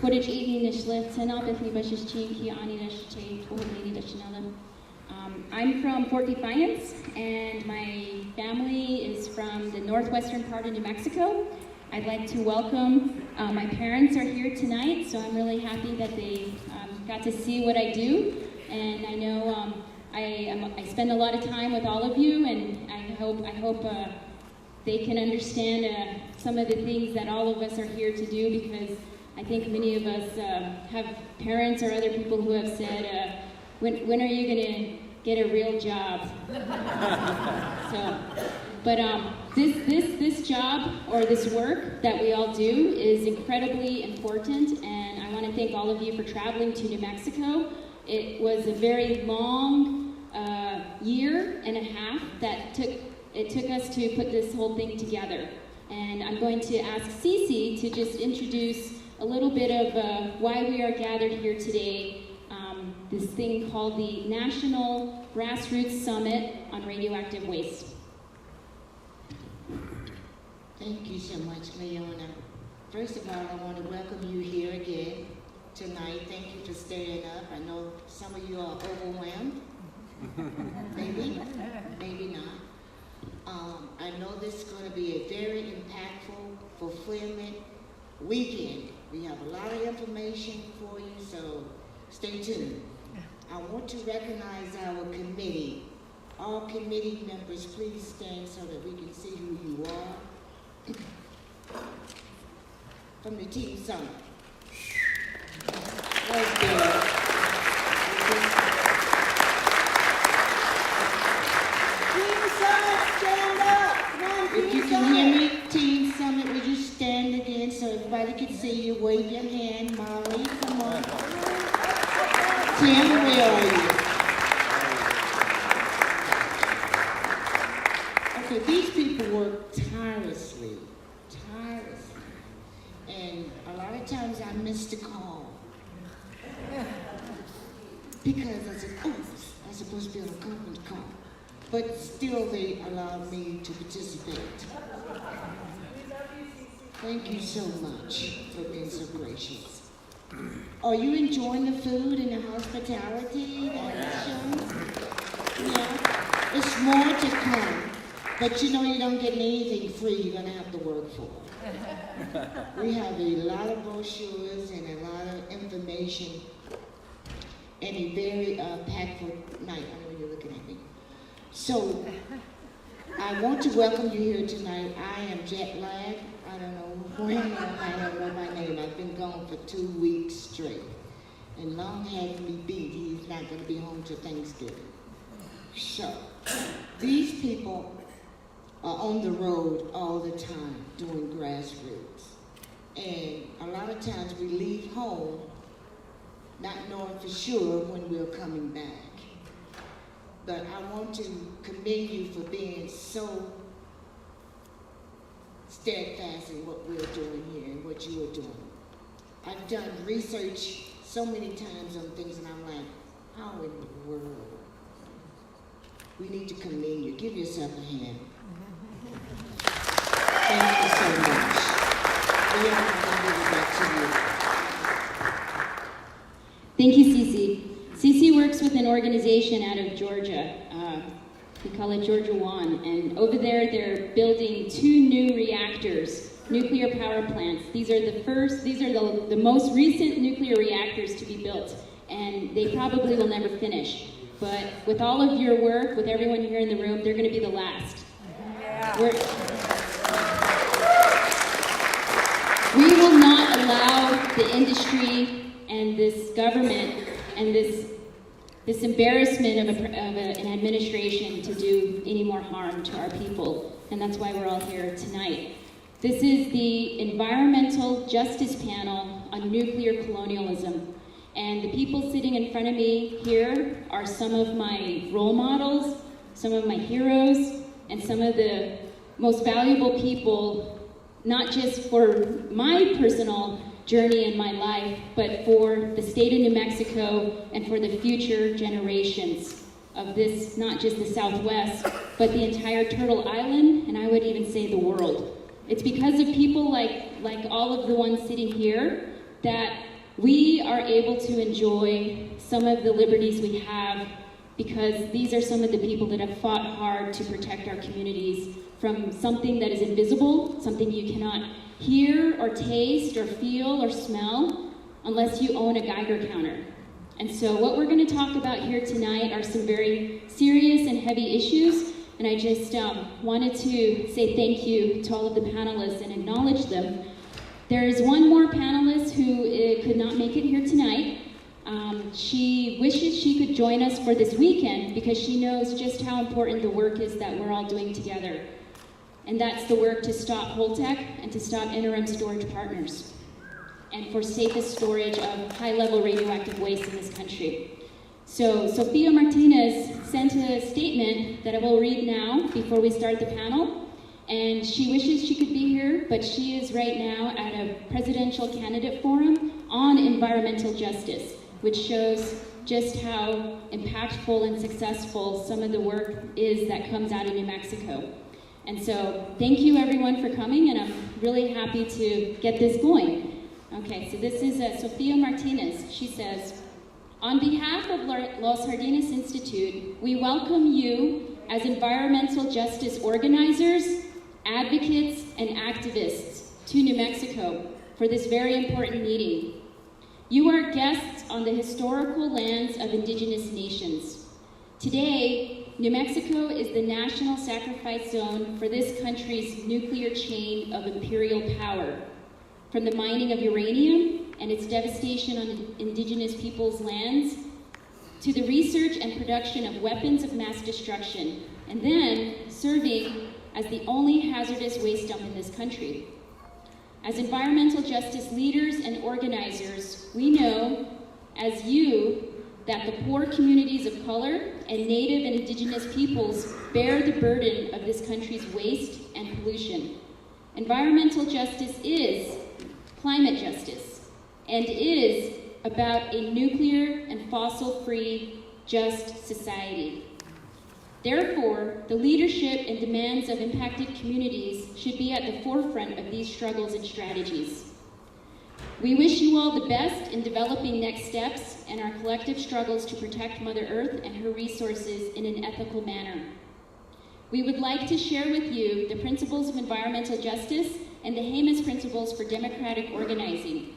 I'm from Fort Defiance, and my family is from the northwestern part of New Mexico. I'd like to welcome, my parents are here tonight, so I'm really happy that they got to see what I do. And I know I spend a lot of time with all of you, and I hope they can understand some of the things that all of us are here to do, because I think many of us have parents or other people who have said, when are you going to get a real job? This job or this work that we all do is incredibly important, and I want to thank all of you for traveling to New Mexico. It was a very long year and a half that it took us to put this whole thing together. And I'm going to ask Cece to just introduce a little bit of why we are gathered here today, this thing called the National Grassroots Summit on Radioactive Waste. Thank you so much, Leona. First of all, I want to welcome you here again tonight. Thank you for staying up. I know some of you are overwhelmed. Maybe, maybe not. I know this is going to be a very impactful, fulfillment weekend. We have a lot of information for you, so stay tuned. I want to recognize our committee. All committee members, please stand so that we can see who you are. From the Team Summit. Right there. Team Summit, stand up! If you can hear me, Team Summit, would you stand again so everybody can see you? Wave your hand, Molly, come on. Tim, where are you? Okay, these people work tirelessly. And a lot of times I miss the call. Because I said, oops, I'm supposed to be on a conference call. But still they allowed me to participate. Thank you so much for being so gracious. Are you enjoying the food and the hospitality and the show? Yeah, it's more to come. But you know you don't get anything free, you're gonna have to work for it. We have a lot of brochures and a lot of information and a very impactful night. I know you're looking at me. So, I want to welcome you here tonight. I am jet lagged. I don't know when, I don't know my name. I've been gone for 2 weeks straight. And Long had me beat. He's not gonna be home till Thanksgiving. So, these people are on the road all the time doing grassroots. And a lot of times we leave home not knowing for sure when we're coming back. But I want to commend you for being so steadfast in what we're doing here and what you are doing. I've done research so many times on things and I'm like, how in the world? We need to commend you. Give yourself a hand. Thank you so much. Leona, I'll give it back to you. Thank you, Cece. Cece works with an organization out of Georgia. We call it Georgia Juan. And over there, they're building 2 new reactors, nuclear power plants. These are the most recent nuclear reactors to be built. And they probably will never finish. But with all of your work, with everyone here in the room, they're going to be the last. Yeah. We will not allow the industry and this government and this embarrassment of an administration to do any more harm to our people. And that's why we're all here tonight. This is the Environmental Justice Panel on Nuclear Colonialism. And the people sitting in front of me here are some of my role models, some of my heroes, and some of the most valuable people, not just for my personal journey in my life, but for the state of New Mexico and for the future generations of this, not just the Southwest, but the entire Turtle Island, and I would even say the world. It's because of people like all of the ones sitting here that we are able to enjoy some of the liberties we have because these are some of the people that have fought hard to protect our communities from something that is invisible, something you cannot hear or taste or feel or smell unless you own a Geiger counter. And so what we're going to talk about here tonight are some very serious and heavy issues, and I just wanted to say thank you to all of the panelists and acknowledge them. There is one more panelist who could not make it here tonight. She wishes she could join us for this weekend because she knows just how important the work is that we're all doing together. And that's the work to stop Holtec and to stop interim storage partners and for safest storage of high-level radioactive waste in this country. So Sofia Martinez sent a statement that I will read now before we start the panel. And she wishes she could be here, but she is right now at a presidential candidate forum on environmental justice, which shows just how impactful and successful some of the work is that comes out of New Mexico. And so thank you everyone for coming, and I'm really happy to get this going. Okay, so this is Sofia Martinez. She says, on behalf of Los Jardines Institute, we welcome you as environmental justice organizers, advocates, and activists to New Mexico for this very important meeting. You are guests on the historical lands of indigenous nations. Today, New Mexico is the national sacrifice zone for this country's nuclear chain of imperial power, from the mining of uranium and its devastation on indigenous peoples' lands, to the research and production of weapons of mass destruction, and then serving as the only hazardous waste dump in this country. As environmental justice leaders and organizers, we know, as you, that the poor communities of color and Native and indigenous peoples bear the burden of this country's waste and pollution. Environmental justice is climate justice, and is about a nuclear and fossil-free, just society. Therefore, the leadership and demands of impacted communities should be at the forefront of these struggles and strategies. We wish you all the best in developing next steps in our collective struggles to protect Mother Earth and her resources in an ethical manner. We would like to share with you the principles of environmental justice and the Jemez principles for democratic organizing.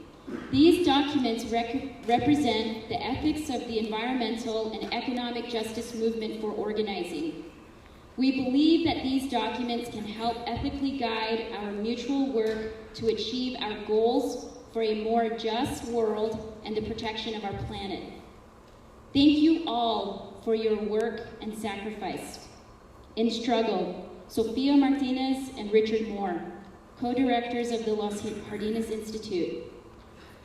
These documents represent the ethics of the environmental and economic justice movement for organizing. We believe that these documents can help ethically guide our mutual work to achieve our goals for a more just world and the protection of our planet. Thank you all for your work and sacrifice. In struggle, Sofia Martinez and Richard Moore, co-directors of the Los Jardines Institute,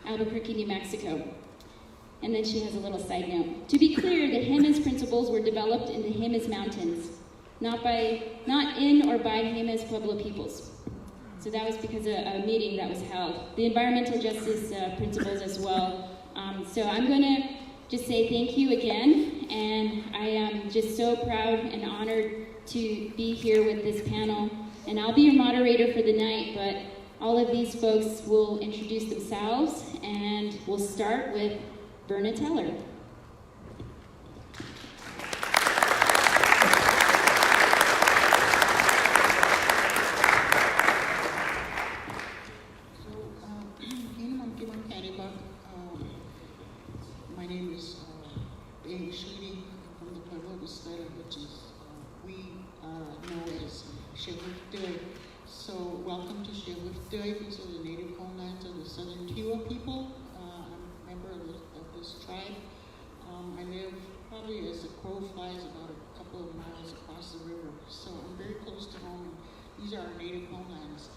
Albuquerque, New Mexico. And then she has a little side note. To be clear, the Jemez principles were developed in the Jemez Mountains, not in or by Jemez Pueblo peoples. So that was because of a meeting that was held. The environmental justice principles as well. So I'm gonna just say thank you again, and I am just so proud and honored to be here with this panel. And I'll be your moderator for the night, but all of these folks will introduce themselves, and we'll start with Verna Teller. My name is Deschinny from the Pueblo, which is we know as Silva. So welcome to Silva. These are the native homelands of the southern Tewa people. I'm a member of this tribe. I live probably as the crow flies about a couple of miles across the river. So I'm very close to home. These are our native homelands.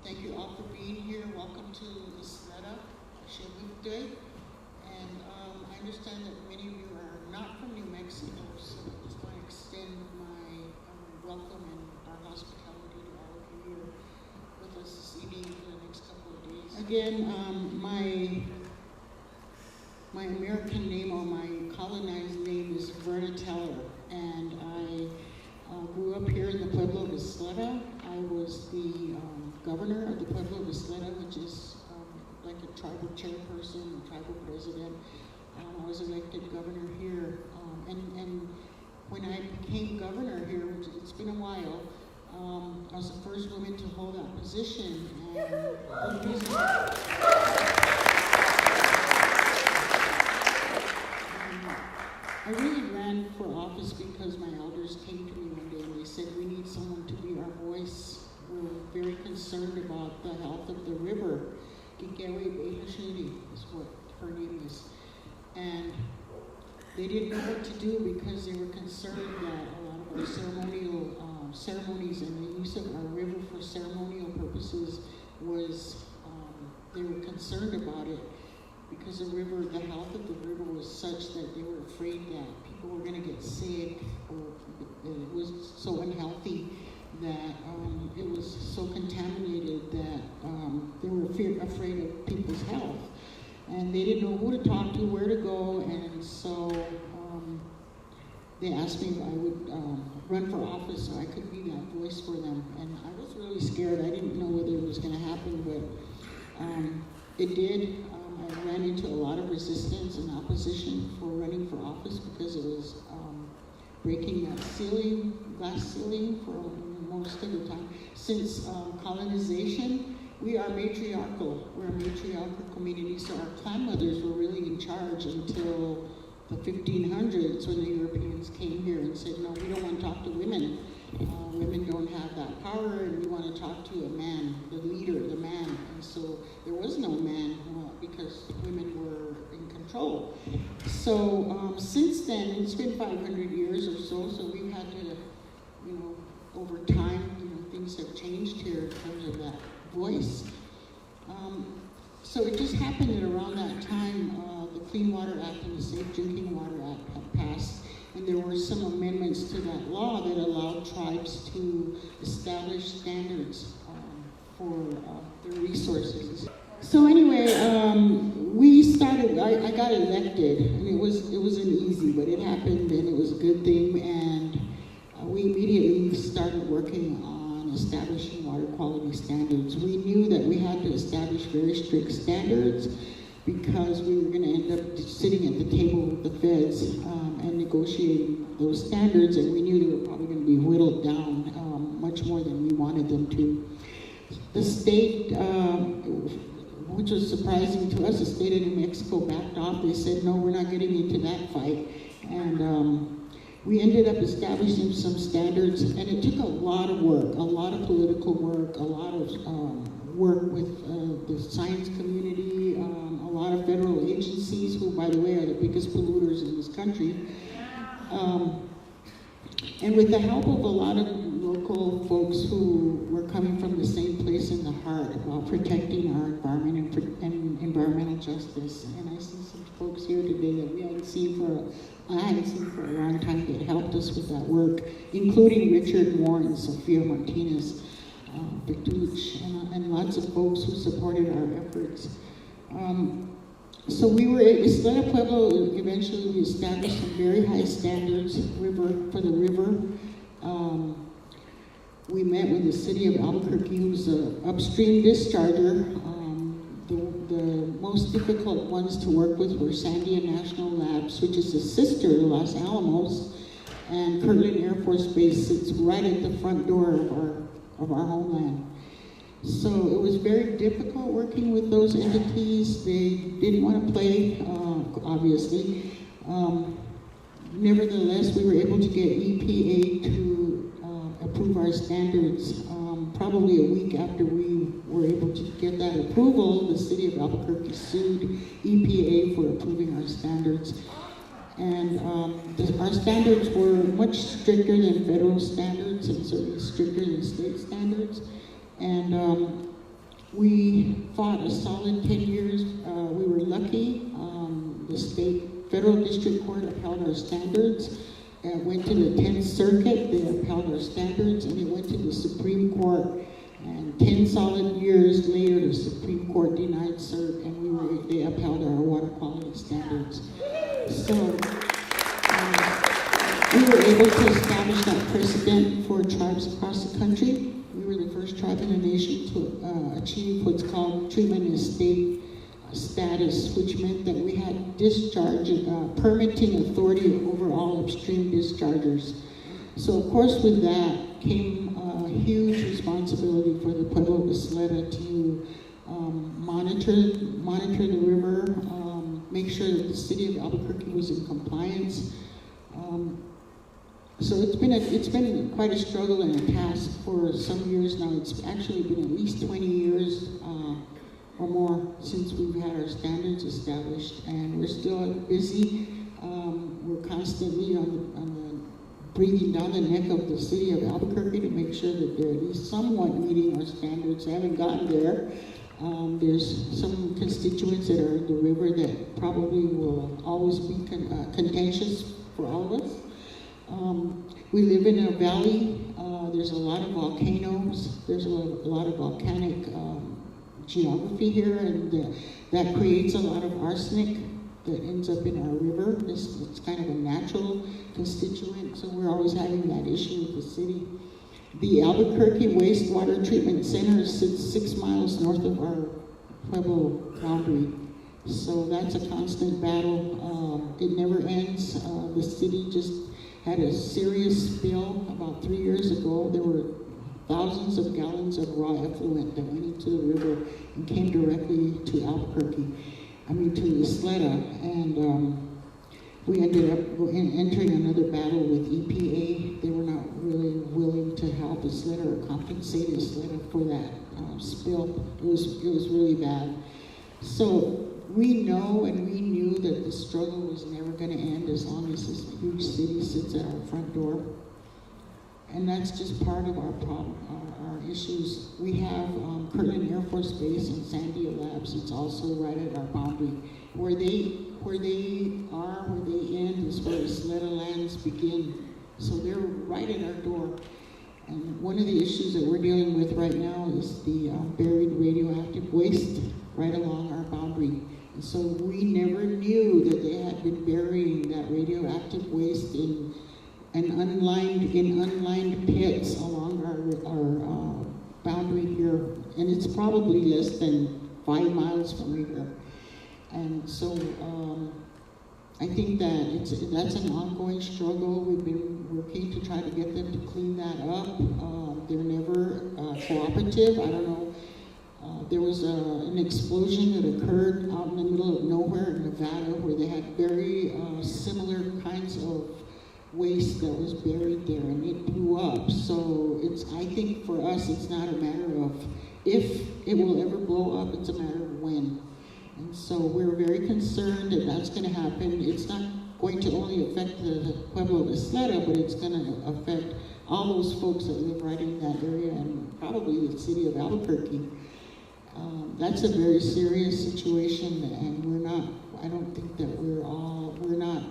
Thank you all for being here. Welcome to Isleta Resort. And I understand that many of you are not from New Mexico, so I just want to extend my welcome and our hospitality to all of you here with us this evening for the next couple of days. Again, my American name or my colonized name is Verna Teller, and I grew up here in the Pueblo of Isleta. I was the governor of the Pueblo of Isleta, which is like a tribal chairperson, tribal president. I was elected governor here, and when I became governor here, which it's been a while, I was the first woman to hold that position, and the reason I really ran for office because my elders came to me one day and they said, we need someone to be our voice. We're very concerned about the health of the river. Deschinny is what her name is. And they didn't know what to do because they were concerned that a lot of our ceremonies and the use of our river for ceremonial purposes was, they were concerned about it because the health of the river was such that they were afraid that people were going to get sick, or it was so unhealthy that it was so contaminated that they were afraid of people's health. And they didn't know who to talk to, where to go, and so they asked me if I would run for office so I could be that voice for them. And I was really scared. I didn't know whether it was going to happen, but it did. I ran into a lot of resistance and opposition for running for office because it was breaking that glass ceiling for most of the time. Since colonization, we are matriarchal. We're a matriarchal community, so our clan mothers were really in charge until the 1500s when the Europeans came here and said, no, we don't want to talk to women. Women don't have that power, and we want to talk to a man, the leader, the man. And so there was no man because women were in control. So since then, it's been 500 years or so, so we've had to, over time, things have changed here in terms of that voice. So it just happened that around that time, the Clean Water Act and the Safe Drinking Water Act had passed, and there were some amendments to that law that allowed tribes to establish standards for their resources. So anyway, we started. I got elected, and it wasn't easy, but it happened, and it was a good thing. And we immediately started working on establishing water quality standards. We knew that we had to establish very strict standards because we were going to end up sitting at the table with the feds and negotiating those standards, and we knew they were probably going to be whittled down much more than we wanted them to. The state, which was surprising to us, the state of New Mexico backed off. They said, no, we're not getting into that fight. And we ended up establishing some standards, and it took a lot of work, a lot of political work, a lot of work with the science community, a lot of federal agencies, who, by the way, are the biggest polluters in this country. And with the help of a lot of local folks who were coming from the same place in the heart about protecting our environment and environmental justice. And I see some folks here today that I hadn't seen for a long time that helped us with that work, including Richard Moore and Sophia Martinez, Betuch, and lots of folks who supported our efforts. So we were at Isleta Pueblo. Eventually we established some very high standards for the river. We met with the city of Albuquerque, who's an upstream discharger. The most difficult ones to work with were Sandia National Labs, which is a sister to Los Alamos, and Kirtland Air Force Base sits right at the front door of our homeland. So it was very difficult working with those entities. They didn't want to play, obviously. Nevertheless, we were able to get EPA to approve our standards. Probably a week after we were able to get that approval, the city of Albuquerque sued EPA for approving our standards. And our standards were much stricter than federal standards and certainly stricter than state standards. And we fought a solid 10 years. We were lucky. The federal district court upheld our standards. It went to the 10th Circuit, they upheld our standards, and it went to the Supreme Court. And 10 solid years later, the Supreme Court denied cert, and they upheld our water quality standards. So we were able to establish that precedent for tribes across the country. We were the first tribe in the nation to achieve what's called treatment as state status, which meant that we had permitting authority over all upstream dischargers. So of course with that came a huge responsibility for the Pueblo of Isleta to monitor the river, make sure that the city of Albuquerque was in compliance. So it's been quite a struggle and a task for some years now. It's actually been at least 20 years or more since we've had our standards established, and we're still busy. We're constantly breathing down the neck of the city of Albuquerque to make sure that they're at least somewhat meeting our standards. I haven't gotten there. There's some constituents that are in the river that probably will always be contentious for all of us. We live in a valley. There's a lot of volcanoes. There's a lot of volcanic geography here, and that creates a lot of arsenic that ends up in our river. It's kind of a natural constituent, so we're always having that issue with the city. The Albuquerque Wastewater Treatment Center sits 6 miles north of our Pueblo boundary, so that's a constant battle. It never ends. The city just had a serious spill about 3 years ago. There were thousands of gallons of raw effluent that went into the river and came directly to to Isleta, and we ended up entering another battle with EPA. They were not really willing to help Isleta or compensate Isleta for that spill. It was really bad. So we know and we knew that the struggle was never going to end as long as this huge city sits at our front door. And that's just part of our problem, our issues. We have Kirtland Air Force Base and Sandia Labs. It's also right at our boundary. Where they end is where Isleta lands begin. So they're right at our door. And one of the issues that we're dealing with right now is the buried radioactive waste right along our boundary. And so we never knew that they had been burying that radioactive waste in unlined pits along our boundary here, and it's probably less than 5 miles from here. And so I think that that's an ongoing struggle. We've been working to try to get them to clean that up. They're never cooperative. I don't know. There was an explosion that occurred out in the middle of nowhere in Nevada where they had very similar kinds of waste that was buried there, and it blew up. So I think for us, it's not a matter of if it will ever blow up, it's a matter of when. And so we're very concerned that that's going to happen. It's not going to only affect the Pueblo of Isleta, but it's going to affect all those folks that live right in that area, and probably the city of Albuquerque. That's a very serious situation, and I don't think that we're not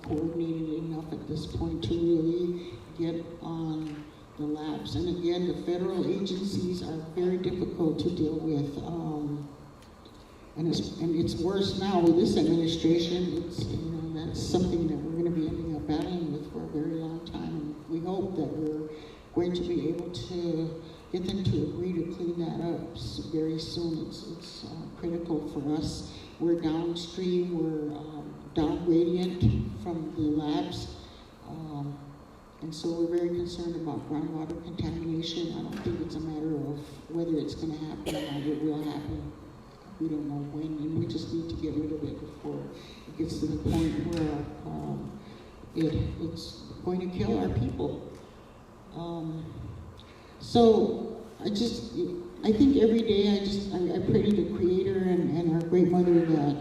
coordinated enough at this point to really get on the labs. And again, the federal agencies are very difficult to deal with. And it's worse now with this administration. That's something that we're going to be ending up battling with for a very long time. And we hope that we're going to be able to get them to agree to clean that up very soon. It's critical for us. We're downstream, we're down gradient from the labs. And so we're very concerned about groundwater contamination. I don't think it's a matter of whether it's going to happen or it will happen. We don't know when, and we just need to get rid of it before it gets to the point where it's going to kill our people. So I think every day I pray to the Creator and our Great Mother that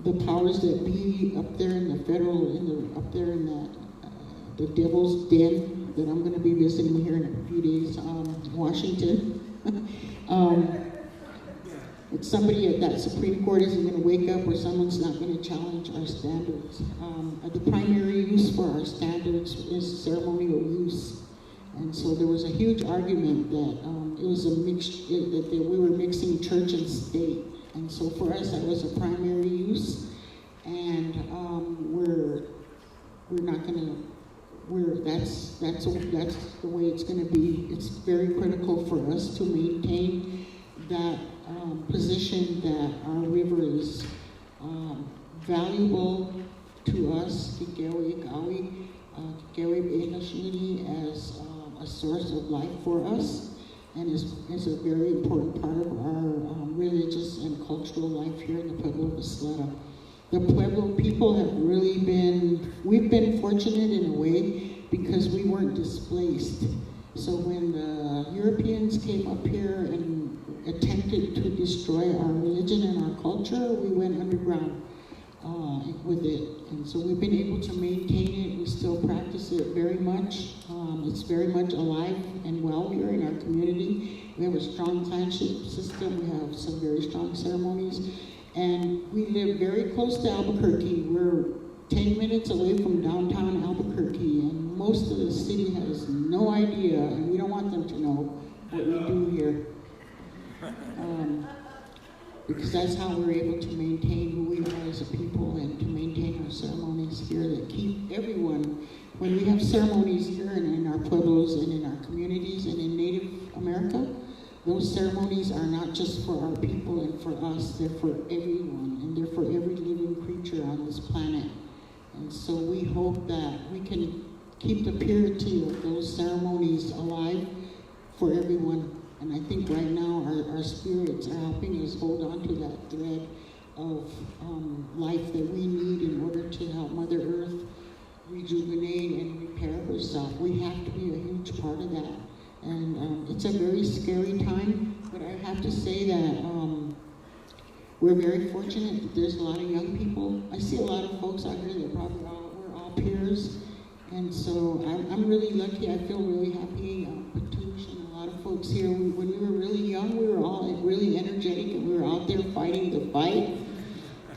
the powers that be up there in the federal, up there in that the devil's den that I'm going to be visiting here in a few days, Washington. It's somebody at that Supreme Court isn't going to wake up, or someone's not going to challenge our standards. The primary use for our standards is ceremonial use. And so there was a huge argument that it was a mixture, that we were mixing church and state. And so for us, that was a primary use. And we're not going to, that's the way it's going to be. It's very critical for us to maintain that position that our river is valuable to us, as a source of life for us, and is a very important part of our religious and cultural life here in the Pueblo of Isleta. The Pueblo people have really we've been fortunate in a way because we weren't displaced. So when the Europeans came up here and attempted to destroy our religion and our culture, we went underground with it. And so we've been able to maintain it. We still practice it very much. It's very much alive and well here in our community. We have a strong clanship system. We have some very strong ceremonies. And we live very close to Albuquerque. We're 10 minutes away from downtown Albuquerque, and most of the city has no idea, and we don't want them to know what we do here. Because that's how we're able to maintain who we are as a people and to maintain our ceremonies here that keep everyone, when we have ceremonies here and in our pueblos and in our communities and in Native America, those ceremonies are not just for our people and for us, they're for everyone, and they're for every living creature on this planet. And so we hope that we can keep the purity of those ceremonies alive for everyone. And I think right now our spirits are helping us hold on to that thread of life that we need in order to help Mother Earth rejuvenate and repair herself. We have to be a huge part of that. And it's a very scary time, but I have to say that we're very fortunate that there's a lot of young people. I see a lot of folks out here that probably we're all peers. And so I'm really lucky. I feel really happy. Patush and a lot of folks here, when we were really young, we were all really energetic and we were out there fighting the fight.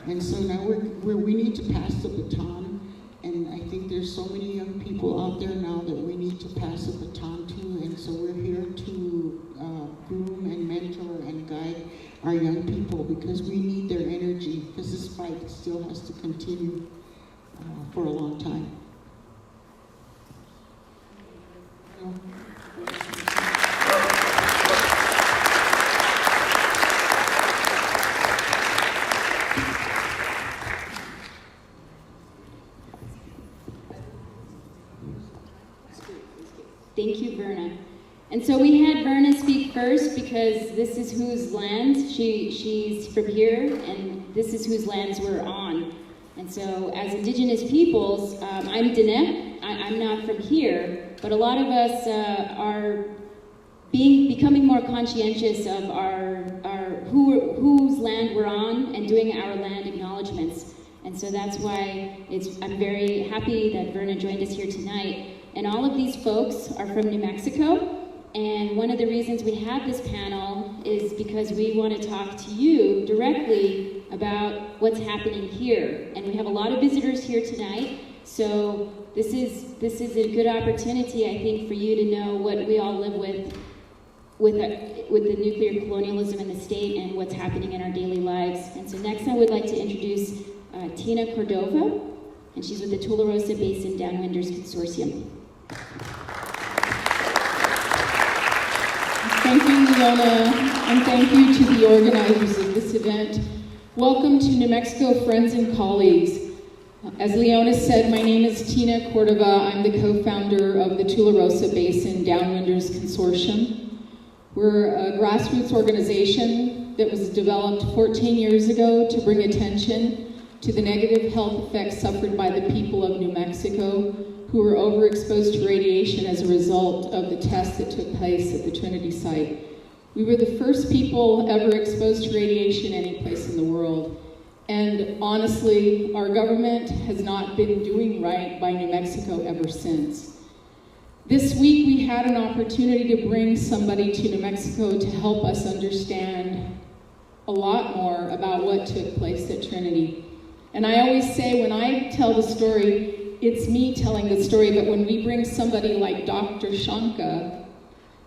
And so now we need to pass the baton. And I think there's so many young people out there now that we need to pass the baton to. And so we're here to groom and mentor and guide our young people because we need their energy because this fight still has to continue for a long time. Thank you, Verna. And so we had Verna speak first because this is whose land she's from here, and this is whose lands we're on. And so as Indigenous peoples, I'm Dene. I'm not from here, but a lot of us are becoming more conscientious of whose land we're on and doing our land acknowledgements. And so that's why I'm very happy that Verna joined us here tonight. And all of these folks are from New Mexico. And one of the reasons we have this panel is because we want to talk to you directly about what's happening here. And we have a lot of visitors here tonight. So this is a good opportunity, I think, for you to know what we all live with the nuclear colonialism in the state and what's happening in our daily lives. And so next I would like to introduce Tina Cordova, and she's with the Tularosa Basin Downwinders Consortium. Thank you, Leona, and thank you to the organizers of this event. Welcome to New Mexico friends and colleagues. As Leona said, my name is Tina Cordova. I'm the co-founder of the Tularosa Basin Downwinders Consortium. We're a grassroots organization that was developed 14 years ago to bring attention to the negative health effects suffered by the people of New Mexico who were overexposed to radiation as a result of the tests that took place at the Trinity site. We were the first people ever exposed to radiation any place in the world. And honestly, our government has not been doing right by New Mexico ever since. This week, we had an opportunity to bring somebody to New Mexico to help us understand a lot more about what took place at Trinity. And I always say, when I tell the story, it's me telling the story, but when we bring somebody like Dr. Shanka,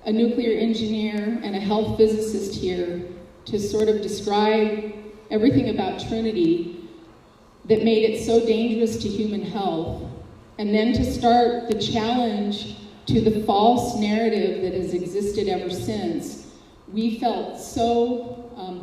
a nuclear engineer and a health physicist here, to sort of describe everything about Trinity that made it so dangerous to human health, and then to start the challenge to the false narrative that has existed ever since, we felt so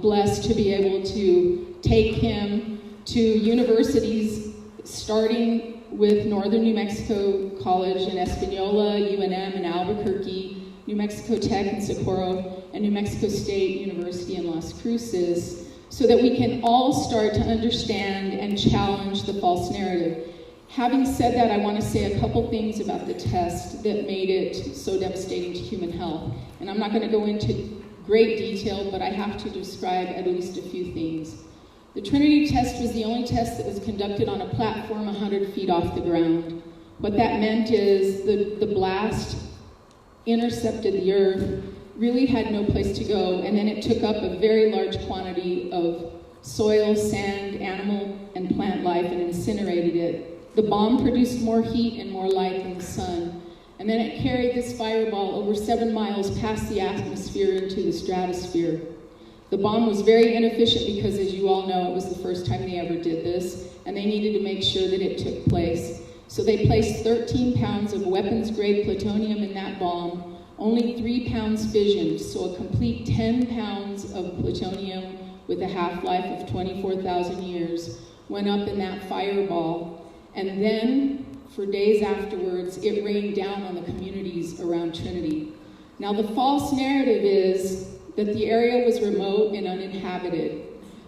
blessed to be able to take him to universities, starting with Northern New Mexico College in Espanola, UNM in Albuquerque, New Mexico Tech in Socorro, and New Mexico State University in Las Cruces, so that we can all start to understand and challenge the false narrative. Having said that, I want to say a couple things about the test that made it so devastating to human health. And I'm not going to go into great detail, but I have to describe at least a few things. The Trinity test was the only test that was conducted on a platform 100 feet off the ground. What that meant is the blast intercepted the earth, really had no place to go, and then it took up a very large quantity of soil, sand, animal, and plant life and incinerated it. The bomb produced more heat and more light than the sun, and then it carried this fireball over 7 miles past the atmosphere into the stratosphere. The bomb was very inefficient because, as you all know, it was the first time they ever did this, and they needed to make sure that it took place. So they placed 13 pounds of weapons-grade plutonium in that bomb, only 3 pounds fissioned, so a complete 10 pounds of plutonium with a half-life of 24,000 years went up in that fireball. And then, for days afterwards, it rained down on the communities around Trinity. Now, the false narrative is that the area was remote and uninhabited.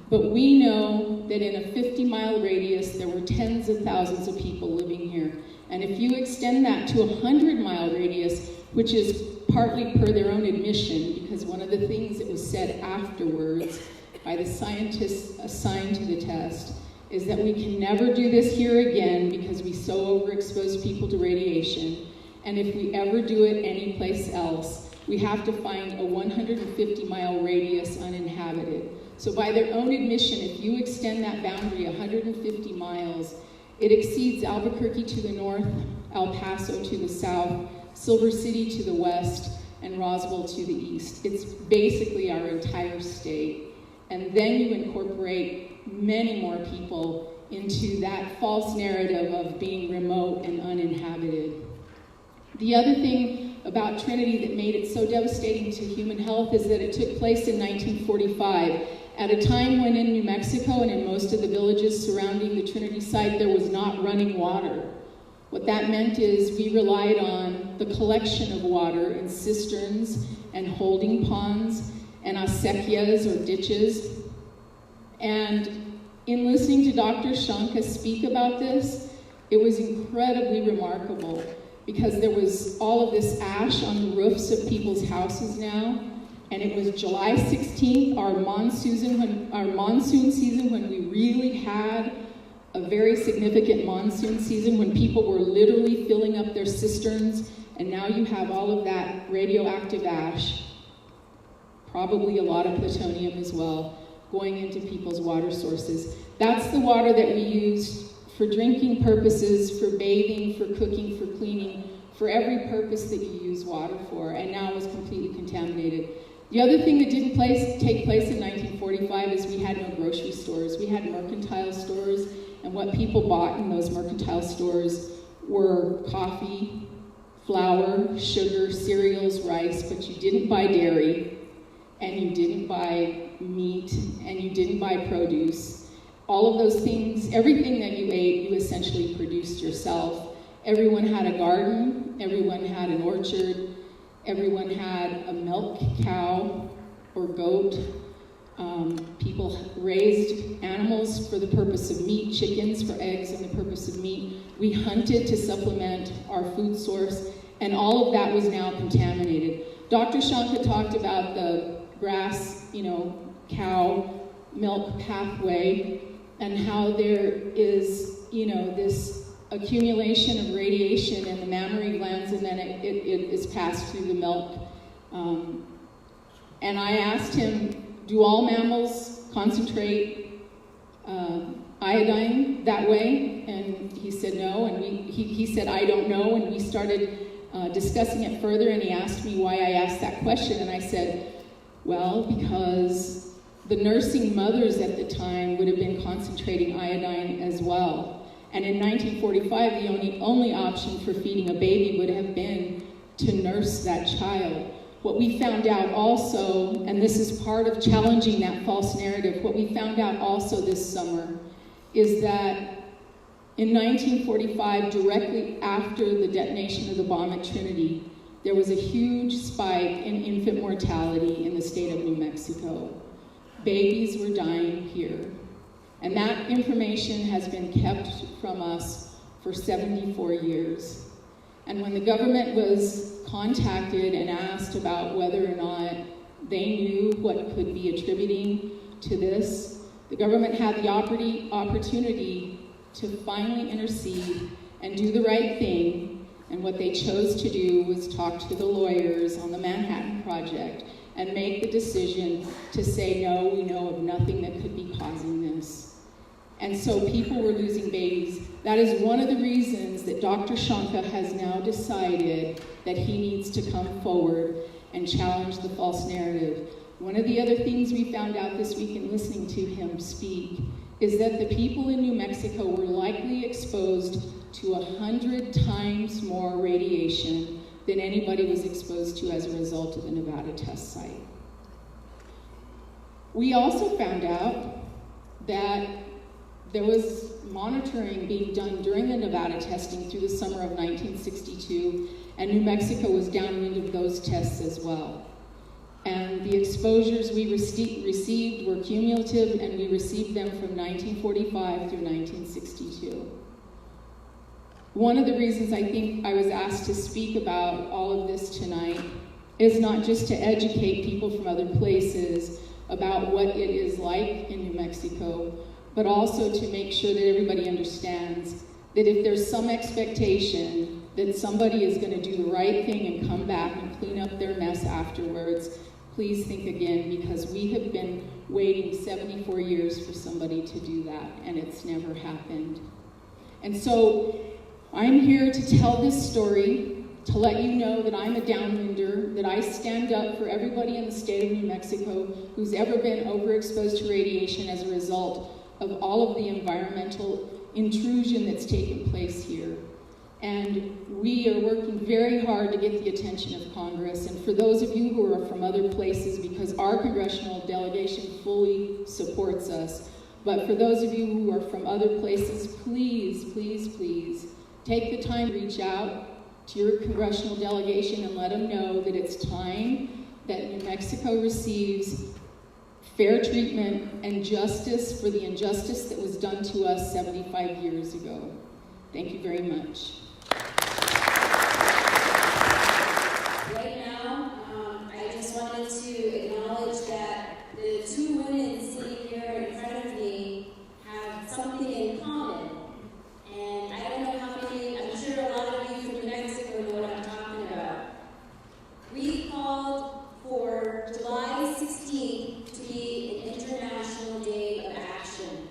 But we know that in a 50-mile radius, there were tens of thousands of people living here. And if you extend that to a 100-mile radius, which is partly per their own admission, because one of the things that was said afterwards by the scientists assigned to the test is that we can never do this here again because we so overexpose people to radiation. And if we ever do it anyplace else, we have to find a 150-mile radius uninhabited. So by their own admission, if you extend that boundary 150 miles, it exceeds Albuquerque to the north, El Paso to the south, Silver City to the west, and Roswell to the east. It's basically our entire state. And then you incorporate many more people into that false narrative of being remote and uninhabited. The other thing about Trinity that made it so devastating to human health is that it took place in 1945, at a time when in New Mexico and in most of the villages surrounding the Trinity site, there was not running water. What that meant is we relied on the collection of water in cisterns and holding ponds and acequias or ditches. And in listening to Dr. Shanka speak about this, it was incredibly remarkable because there was all of this ash on the roofs of people's houses now, and it was July 16th, our monsoon season, when we really had a very significant monsoon season, when people were literally filling up their cisterns, and now you have all of that radioactive ash, probably a lot of plutonium as well, going into people's water sources. That's the water that we used for drinking purposes, for bathing, for cooking, for cleaning, for every purpose that you use water for, and now it was completely contaminated. The other thing that didn't take place in 1945 is we had no grocery stores. We had mercantile stores, and what people bought in those mercantile stores were coffee, flour, sugar, cereals, rice, but you didn't buy dairy, and you didn't buy meat, and you didn't buy produce. All of those things, everything that you ate, you essentially produced yourself. Everyone had a garden, everyone had an orchard, everyone had a milk cow or goat. People raised animals for the purpose of meat, chickens for eggs and the purpose of meat. We hunted to supplement our food source, and all of that was now contaminated. Dr. Shanka talked about the grass, cow milk pathway, and how there is, this accumulation of radiation in the mammary glands, and then it is passed through the milk. And I asked him, do all mammals concentrate iodine that way? And he said no, and he said, I don't know, and we started discussing it further, and he asked me why I asked that question, and I said, well, because the nursing mothers at the time would have been concentrating iodine as well. And in 1945, the only option for feeding a baby would have been to nurse that child. what we found out also, and this is part of challenging that false narrative, what we found out also this summer is that in 1945, directly after the detonation of the bomb at Trinity, there was a huge spike in infant mortality in the state of New Mexico. Babies were dying here. And that information has been kept from us for 74 years. And when the government was contacted and asked about whether or not they knew what could be attributing to this, the government had the opportunity to finally intercede and do the right thing. And what they chose to do was talk to the lawyers on the Manhattan Project and make the decision to say, no, we know of nothing that could be causing this. And so people were losing babies. That is one of the reasons that Dr. Shanka has now decided that he needs to come forward and challenge the false narrative. One of the other things we found out this week in listening to him speak is that the people in New Mexico were likely exposed to 100 times more radiation than anybody was exposed to as a result of the Nevada test site. We also found out that there was monitoring being done during the Nevada testing through the summer of 1962, and New Mexico was downwind of those tests as well. And the exposures we received were cumulative, and we received them from 1945 through 1962. One of the reasons I think I was asked to speak about all of this tonight is not just to educate people from other places about what it is like in New Mexico, but also to make sure that everybody understands that if there's some expectation that somebody is going to do the right thing and come back and clean up their mess afterwards, please think again, because we have been waiting 74 years for somebody to do that, and it's never happened. And so I'm here to tell this story, to let you know that I'm a downwinder, that I stand up for everybody in the state of New Mexico who's ever been overexposed to radiation as a result of all of the environmental intrusion that's taken place here. And we are working very hard to get the attention of Congress. And for those of you who are from other places, because our congressional delegation fully supports us, but for those of you who are from other places, please, please, please, take the time to reach out to your congressional delegation and let them know that it's time that New Mexico receives fair treatment and justice for the injustice that was done to us 75 years ago. Thank you very much. Right now, I just wanted to acknowledge that the two women sitting here in front of me have something in common. And I don't know how many, I'm sure a lot of you from New Mexico know what I'm talking about. We called for July 16th to be an International Day of Action.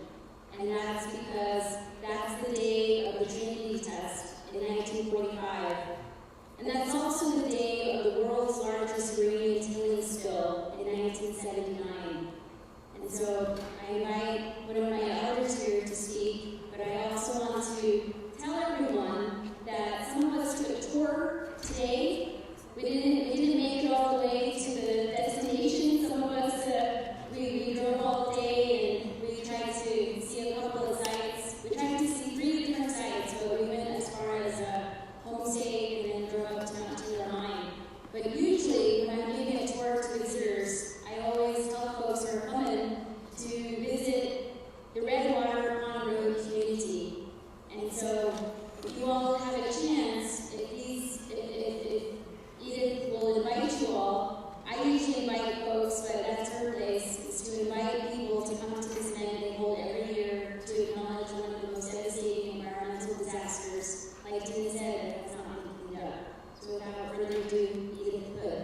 And that's because that's the day of the Trinity test in 1945. And that's also the day of the world's largest uranium tailing spill in 1979. And so I invite one of my elders here to speak, but I also want to tell everyone that some of us took a tour today. We didn't make it all the way to the destination. Some of us, we drove all day and we tried to see a couple of sites. We tried to see 3 different sites, but we went as far as Homestay and then drove up to Mount Taylor Mine. But usually when I'm giving a tour to visitors, I always tell folks who are coming to visit the Redwater on Road community. And so if you all have a chance, if Edith will invite you all, I usually invite folks, but that's her place, is to invite people to come to this event they hold every year to acknowledge one of the most devastating environmental disasters, like Tina said, that's not being cleaned up. So without further ado, Edith Hood.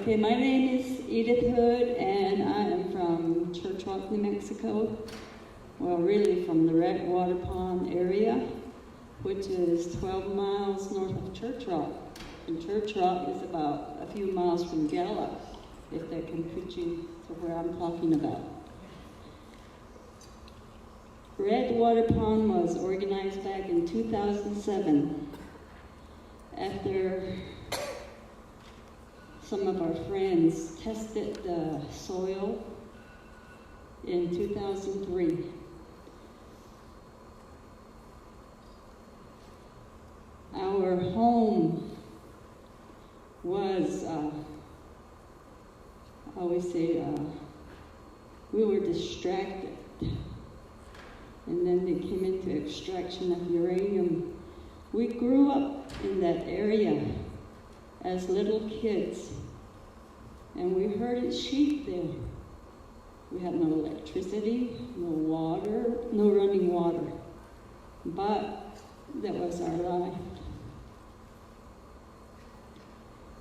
Okay, my name is Edith Hood, and I am from Church Rock, New Mexico. Well, really from the Redwater Pond area, which is 12 miles north of Church Rock. And Church Rock is about a few miles from Gallup, if that can put you to where I'm talking about. Red Water Pond was organized back in 2007 after some of our friends tested the soil in 2003. Our home was, I always say, we were distracted. And then they came into extraction of uranium. We grew up in that area as little kids, and we herded sheep there. We had no electricity, no water, no running water, but that was our life.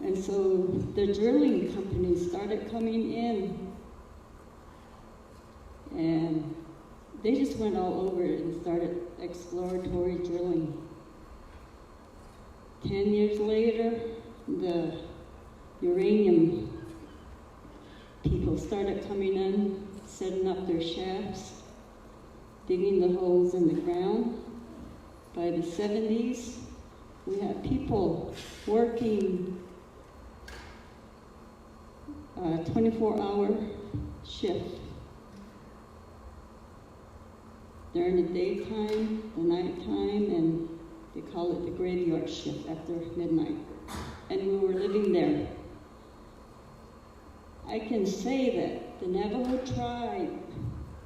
And so the drilling companies started coming in, and they just went all over it and started exploratory drilling. 10 years later, the uranium people started coming in, setting up their shafts, digging the holes in the ground. By the 70s, we had people working 24-hour shift. During the daytime, the nighttime, and they call it the graveyard shift after midnight. And we were living there. I can say that the Navajo tribe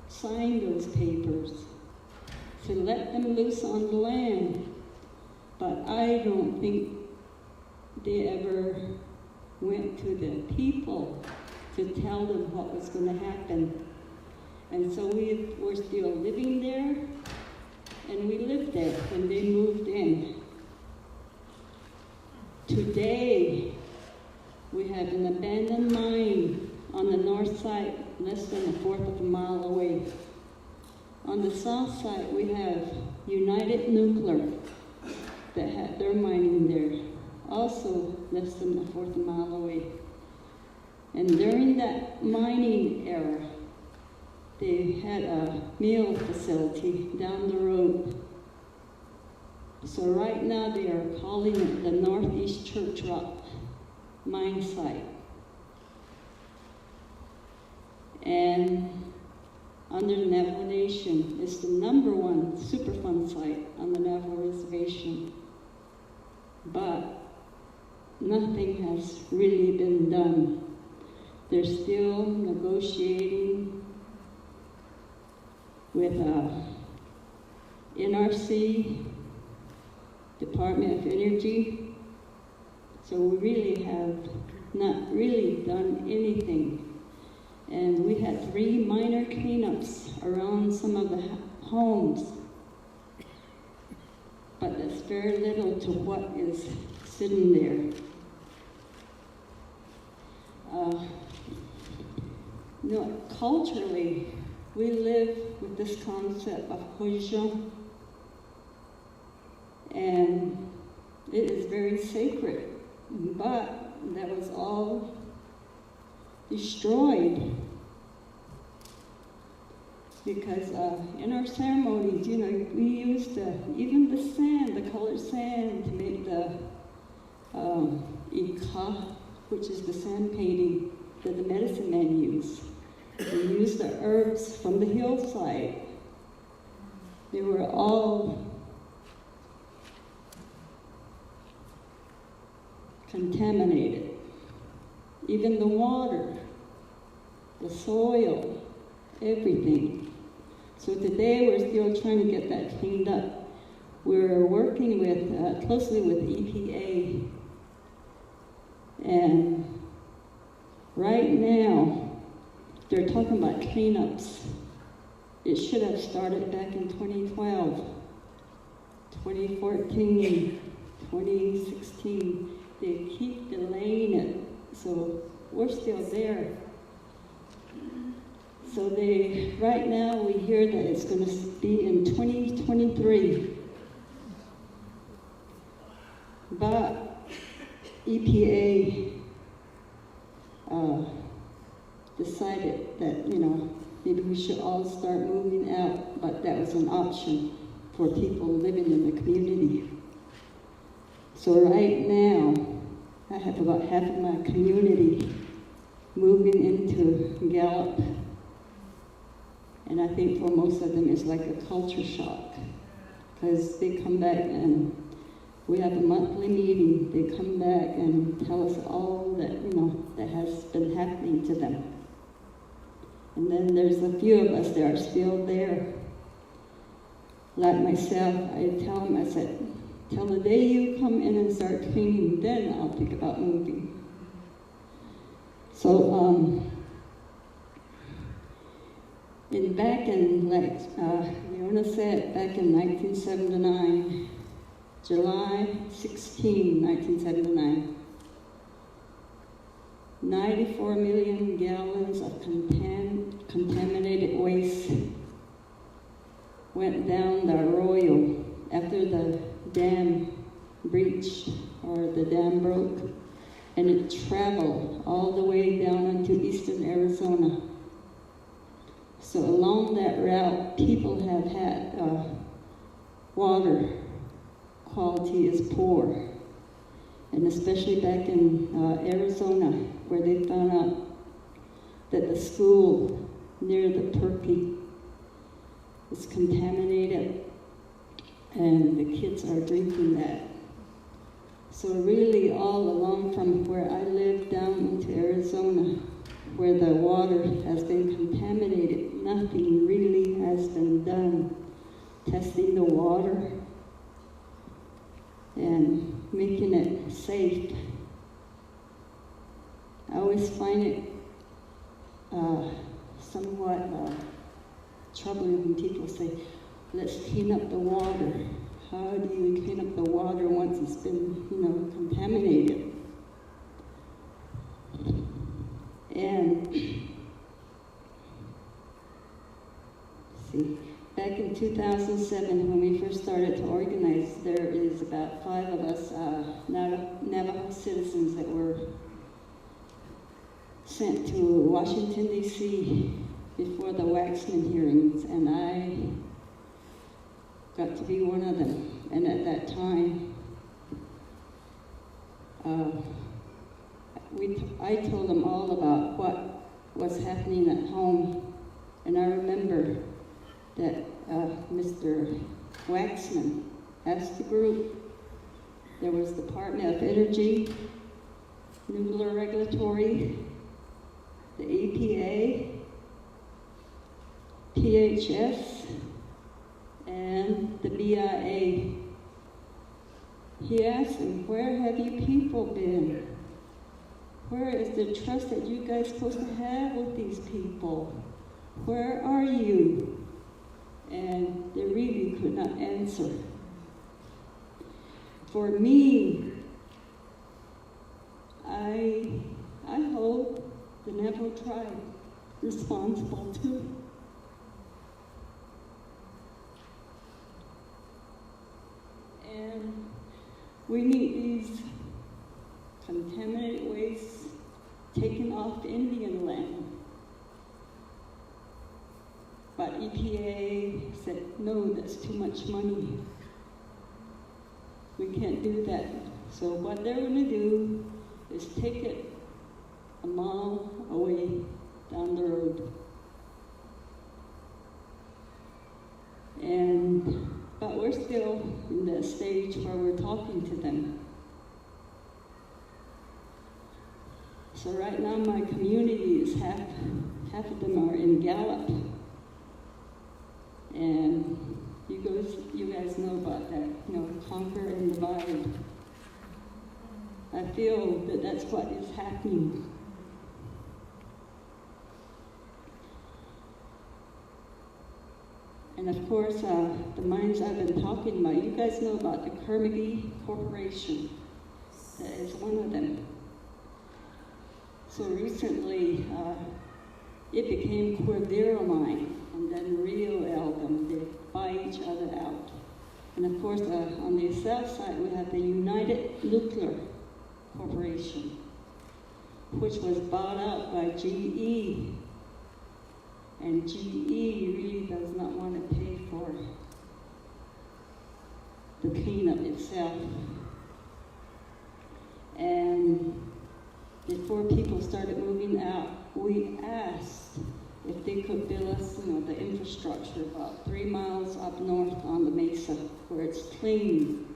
signed those papers to let them loose on the land, but I don't think they ever went to the people to tell them what was going to happen. And so we were still living there, and we lived there when they moved in. Today, we have an abandoned mine on the north side, less than 1/4 of a mile away. On the south side, we have United Nuclear that had their mining there, also less than 1/4 of a mile away. And during that mining era, they had a meal facility down the road. So right now they are calling it the Northeast Church Rock mine site. And under the Navajo Nation, it's the #1 Superfund site on the Navajo Reservation. But nothing has really been done. They're still negotiating with NRC, Department of Energy. So we really have not really done anything. And we had 3 minor cleanups around some of the homes. But that's very little to what is sitting there. Culturally, we live with this concept of hojo, and it is very sacred, but that was all destroyed because in our ceremonies, we used even the sand, the colored sand, to make the ika, which is the sand painting that the medicine man used. We used the herbs from the hillside. They were all contaminated. Even the water, the soil, everything. So today we're still trying to get that cleaned up. We're working with closely with EPA, and right now they're talking about cleanups. It should have started back in 2012, 2014, 2016. They keep delaying it, so we're still there. So right now we hear that it's going to be in 2023. But EPA decided that, maybe we should all start moving out, but that was an option for people living in the community. So right now, I have about half of my community moving into Gallup. And I think for most of them it's like a culture shock, because they come back and we have a monthly meeting. They come back and tell us all that, that has been happening to them. And then there's a few of us that are still there. Like myself, I tell them, I said, till the day you come in and start cleaning, then I'll think about moving. So, back in, like Leona said, back in 1979, July 16, 1979, 94 million gallons of contaminated waste went down the arroyo after the dam breached, or the dam broke, and it traveled all the way down into eastern Arizona. So along that route, people have had water quality is poor. And especially back in Arizona, where they found out that the school near the Perky is contaminated, and the kids are drinking that. So really all along from where I live down into Arizona, where the water has been contaminated, nothing really has been done testing the water and making it safe. I always find it somewhat troubling when people say, let's clean up the water. How do you clean up the water once it's been, contaminated? And see, back in 2007, when we first started to organize, there is about 5 of us Navajo citizens that were sent to Washington, D.C. before the Waxman hearings, and I got to be one of them. And at that time, I told them all about what was happening at home, and I remember that Mr. Waxman asked the group. There was Department of Energy, Nuclear Regulatory, the EPA, PHS, and the BIA. He asked them, where have you people been? Where is the trust that you guys are supposed to have with these people? Where are you? And they really could not answer. For me, I hold the Navajo tribe responsible too. And we need these contaminated wastes taken off Indian land. But EPA said, no, that's too much money. We can't do that. So what they're going to do is take it a mile away down the road. But we're still in that stage where we're talking to them. So right now my community is half of them are in Gallup. And you guys know about that, conquer and divide. I feel that that's what is happening. And of course, the mines I've been talking about, you guys know about the Carnegie Corporation. That is one of them. So recently, it became Cordova Mine, and then Rio Elgin. They buy each other out. And of course, on the south side, we have the United Nuclear Corporation, which was bought out by GE. And GE really does not want to pay for the cleanup itself. And before people started moving out, we asked if they could build us, the infrastructure about 3 miles up north on the mesa where it's clean.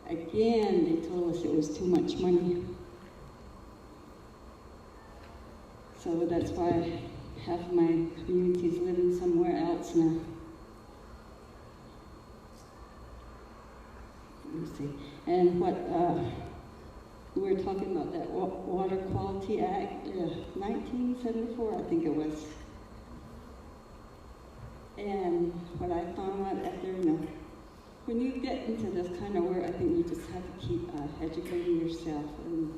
Again, they told us it was too much money. So that's why half of my community is living somewhere else now. Let me see. And what we were talking about, that Water Quality Act, 1974, I think it was. And what I found out after, when you get into this kind of work, I think you just have to keep educating yourself. And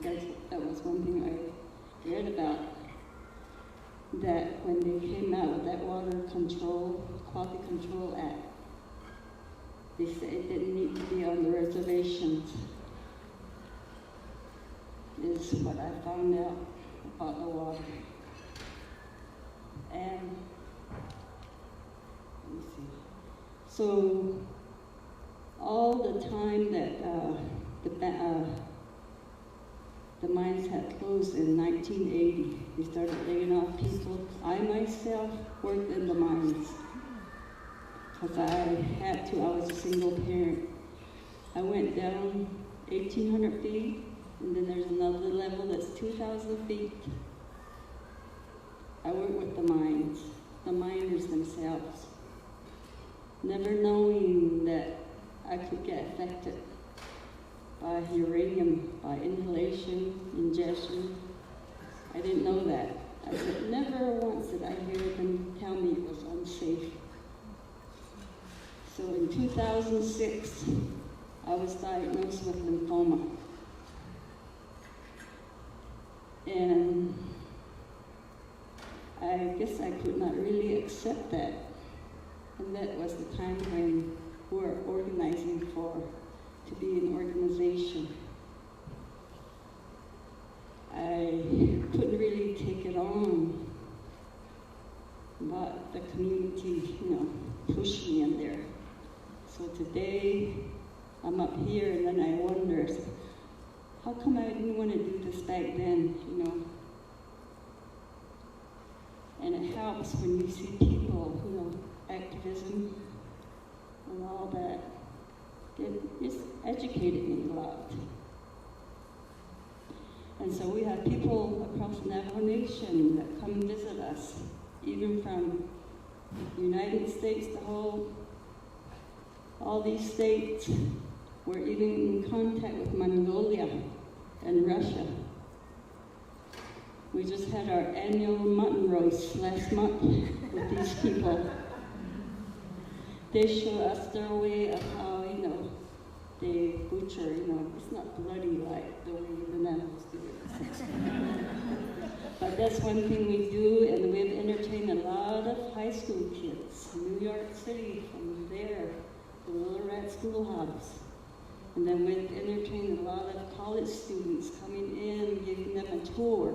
that was one thing I read about, that when they came out with that Quality Control Act, they said it didn't need to be on the reservations, is what I found out about the water. And, let me see. So, all the time that the mines had closed in 1980, they started laying off people. I myself worked in the mines because I had to. I was a single parent. I went down 1,800 feet, and then there's another level that's 2,000 feet. I worked with the mines, the miners themselves, never knowing that I could get affected by uranium, by inhalation, ingestion. I didn't know that. I said, never once did I hear them tell me it was unsafe. So in 2006, I was diagnosed with lymphoma. And I guess I could not really accept that. And that was the time when we were organizing to be an organization. I couldn't really take it on, but the community, pushed me in there. So today, I'm up here, and then I wonder, how come I didn't want to do this back then, And it helps when you see people, activism and all that. It's educated me a lot. And so we have people across the Navajo Nation that come and visit us, even from the United States, all these states. We're even in contact with Mongolia and Russia. We just had our annual mutton roast last month with these people. They show us their way of how, they butcher, it's not bloody like the way the Navajos do it. But that's one thing we do, and we've entertained a lot of high school kids in New York City from there, the Little Rat Schoolhouse. And then we've entertained a lot of college students coming in, giving them a tour.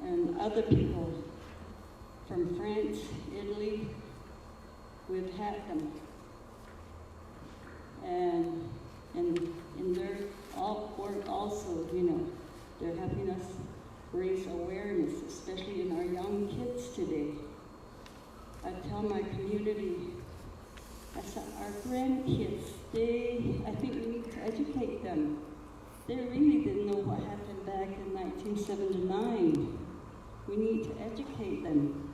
And other people from France, Italy, we've had them. And in their work also, they're helping us raise awareness, especially in our young kids today. I tell my community, I said, our grandkids, I think we need to educate them. They really didn't know what happened back in 1979. We need to educate them.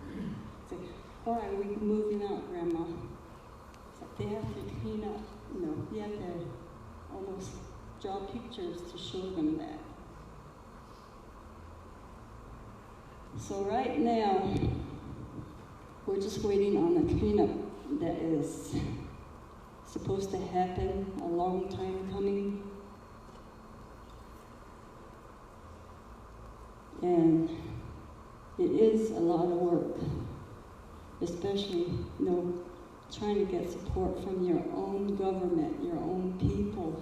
So, why are we moving out, Grandma? So they have to clean up, you have to almost draw pictures to show them that. So right now, we're just waiting on a cleanup that is supposed to happen a long time coming. And it is a lot of work, especially, trying to get support from your own government, your own people.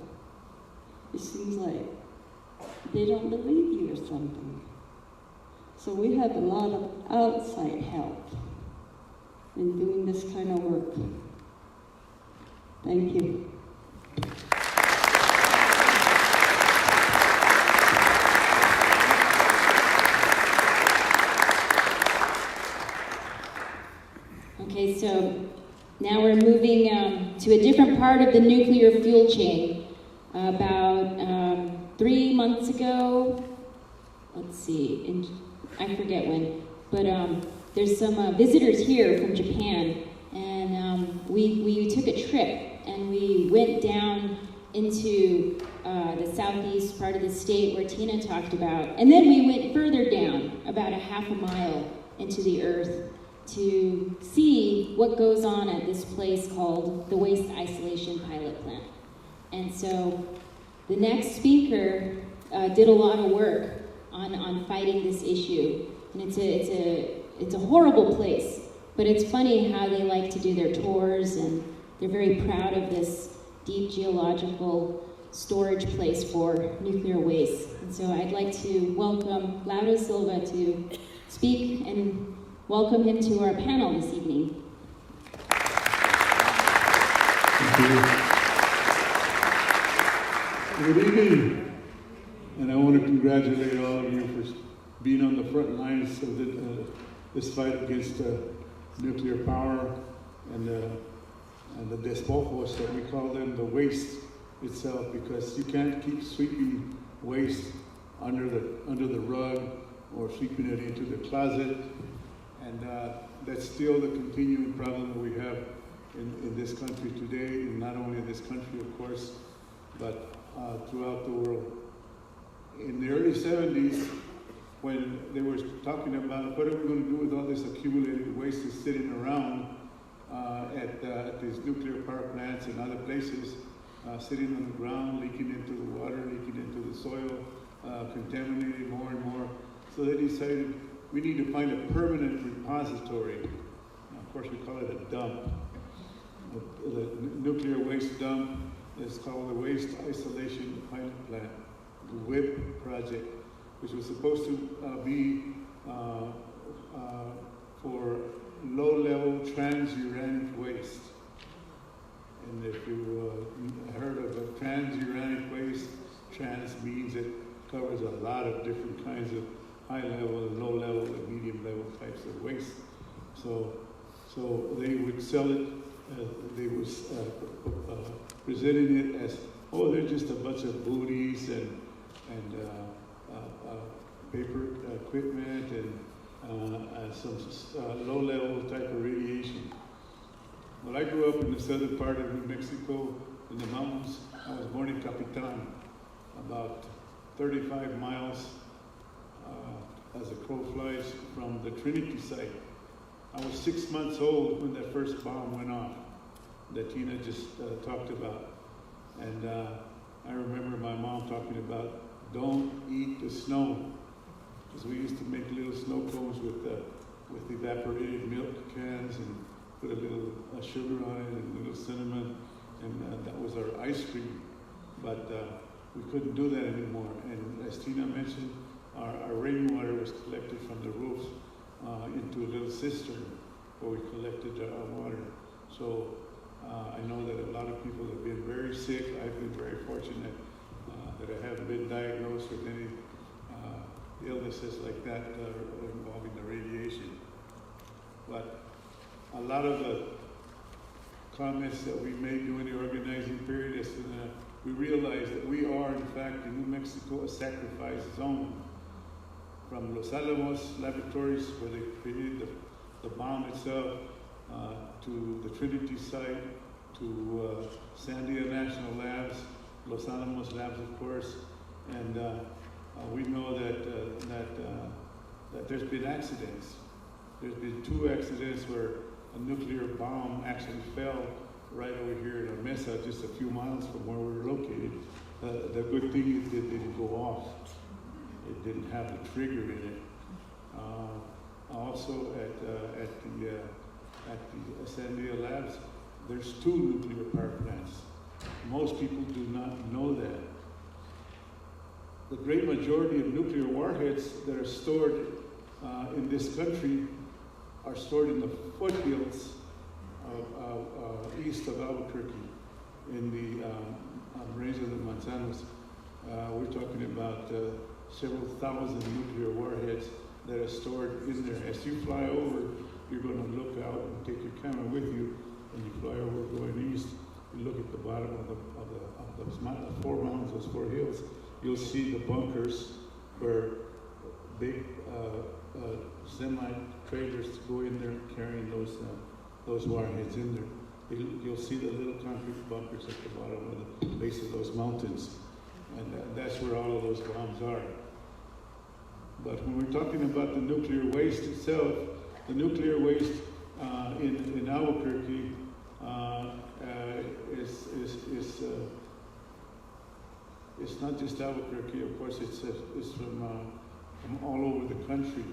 It seems like they don't believe you or something. So we have a lot of outside help in doing this kind of work. Thank you. Okay, so now we're moving to a different part of the nuclear fuel chain. About 3 months ago, let's see, I forget when, but there's some visitors here from Japan, and we took a trip, and we went down into the southeast part of the state where Tina talked about, and then we went further down, about a half a mile into the earth, to see what goes on at this place called the Waste Isolation Pilot Plant. And so the next speaker did a lot of work on fighting this issue. And it's a horrible place, but it's funny how they like to do their tours, and they're very proud of this deep geological storage place for nuclear waste. And so I'd like to welcome Lauro Silva to speak and welcome him to our panel this evening. Thank you. Good evening. And I want to congratulate all of you for being on the front lines of this fight against nuclear power and the despojos that we call them, the waste itself, because you can't keep sweeping waste under the rug or sweeping it into the closet. And that's still the continuing problem that we have in this country today, and not only in this country, of course, but throughout the world. In the early 70s, when they were talking about what are we going to do with all this accumulated waste that's sitting around at these nuclear power plants and other places, sitting on the ground, leaking into the water, leaking into the soil, contaminating more and more. So they decided we need to find a permanent repository. Of course, we call it a dump. The nuclear waste dump is called the Waste Isolation Pilot Plant, the WIP project, which was supposed to be for low-level transuranic waste. And if you heard of a transuranic waste, trans means it covers a lot of different kinds of high-level and low-level and medium-level types of waste. So they would sell it, they was presenting it as, oh, they're just a bunch of booties and paper equipment and some low-level type of radiation. Well, I grew up in the southern part of New Mexico, in the mountains. I was born in Capitan, about 35 miles as a crow flies from the Trinity site. I was 6 months old when that first bomb went off that Tina just talked about. And I remember my mom talking about, don't eat the snow. Because we used to make little snow cones with evaporated milk cans and put a little sugar on it and a little cinnamon, and that was our ice cream. But we couldn't do that anymore. And as Tina mentioned, our rainwater was collected from the roofs into a little cistern where we collected our water. So I know that a lot of people have been very sick. I've been very fortunate that I haven't been diagnosed with any illnesses like that involving the radiation. But a lot of the comments that we made during the organizing period is we realized that we are, in fact, in New Mexico, a sacrifice zone. From Los Alamos laboratories, where they created the bomb itself, to the Trinity site, to Sandia National Labs, Los Alamos Labs, of course, and we know that there's been accidents. There's been 2 accidents where a nuclear bomb actually fell right over here in our mesa, just a few miles from where we're located. The good thing is it didn't go off. It didn't have the trigger in it. Also at the Sandia Labs, there's 2 nuclear power plants. Most people do not know that. The great majority of nuclear warheads that are stored in this country are stored in the foothills east of Albuquerque, in the range of the Manzanos. We're talking about several thousand nuclear warheads that are stored in there. As you fly over, you're going to look out and take your camera with you, and you fly over going east. You look at the bottom of those four mountains, those four hills. You'll see the bunkers where big semi-trailers go in there carrying those warheads in there. You'll see the little concrete bunkers at the bottom of the base of those mountains, and that's where all of those bombs are. But when we're talking about the nuclear waste itself, the nuclear waste in Albuquerque it's not just Albuquerque. Of course, it's from all over the country.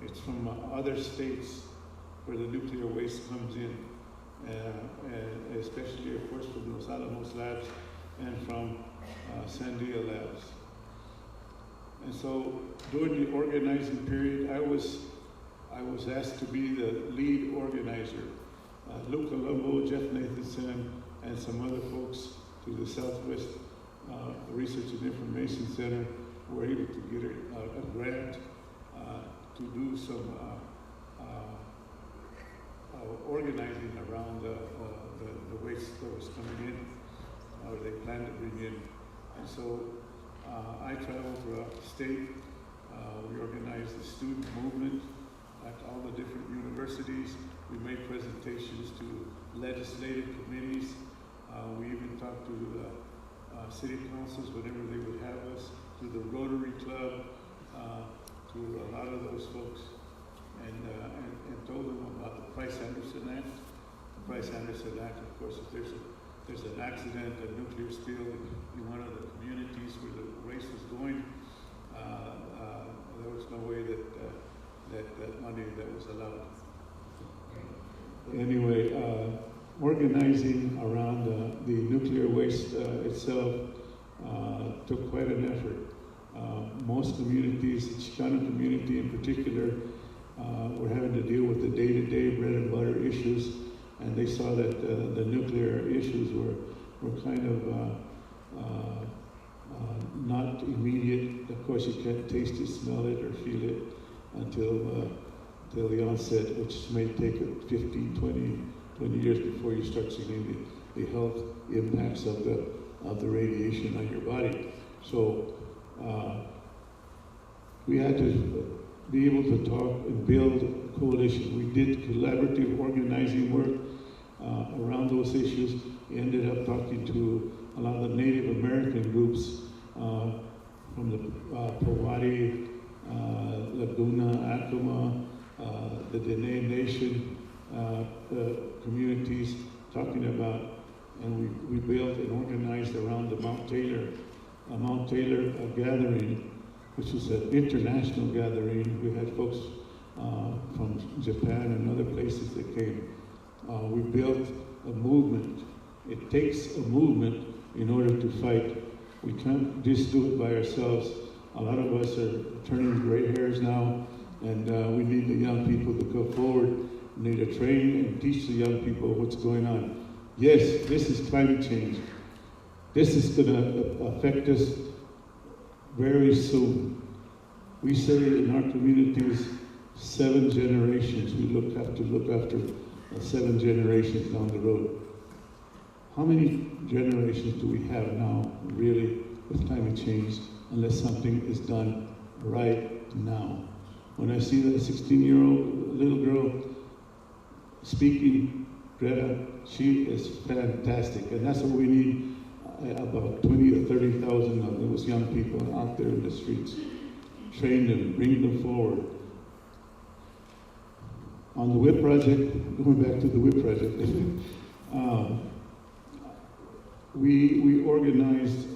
It's from other states where the nuclear waste comes in, and especially, of course, from Los Alamos labs and from Sandia labs. And so, during the organizing period, I was asked to be the lead organizer. Luke Colombo, Jeff Nathanson, and some other folks through the Southwest Research and Information Center were able to get a grant to do some organizing around the waste that was coming in, or they planned to bring in. And so I traveled throughout the state. We organized the student movement at all the different universities. We made presentations to legislative committees. We even talked to city councils whenever they would have us, to the Rotary Club, to a lot of those folks, and told them about the Price-Anderson Act. The Price-Anderson Act, of course, if there's an accident, a nuclear spill in one of the communities where the race was going, there was no way that money that was allowed. Anyway, organizing around the nuclear waste itself took quite an effort. Most communities, the Chicano community in particular, were having to deal with the day-to-day bread and butter issues, and they saw that the nuclear issues were kind of not immediate. Of course, you can't taste it, smell it, or feel it until the onset, which may take 15, 20 years before you start seeing the health impacts of the radiation on your body. So we had to be able to talk and build a coalition. We did collaborative organizing work around those issues. We ended up talking to a lot of the Native American groups from the Powhati, Laguna, Acoma, the Dene Nation communities, talking about, and we built and organized around the Mount Taylor gathering, which was an international gathering. We had folks from Japan and other places that came. We built a movement. It takes a movement in order to fight. We can't just do it by ourselves. A lot of us are turning gray hairs now, and we need the young people to come forward. We need to train and teach the young people what's going on. Yes, this is climate change. This is going to affect us very soon. We say in our communities, 7 generations. We have to look after 7 generations down the road. How many generations do we have now, really, with climate change, unless something is done right now? When I see that 16-year-old little girl speaking, Greta, she is fantastic, and that's what we need. About 20 or 30,000 of those young people out there in the streets. Train them, bring them forward. On the WIP project, going back to the WIP project, we organized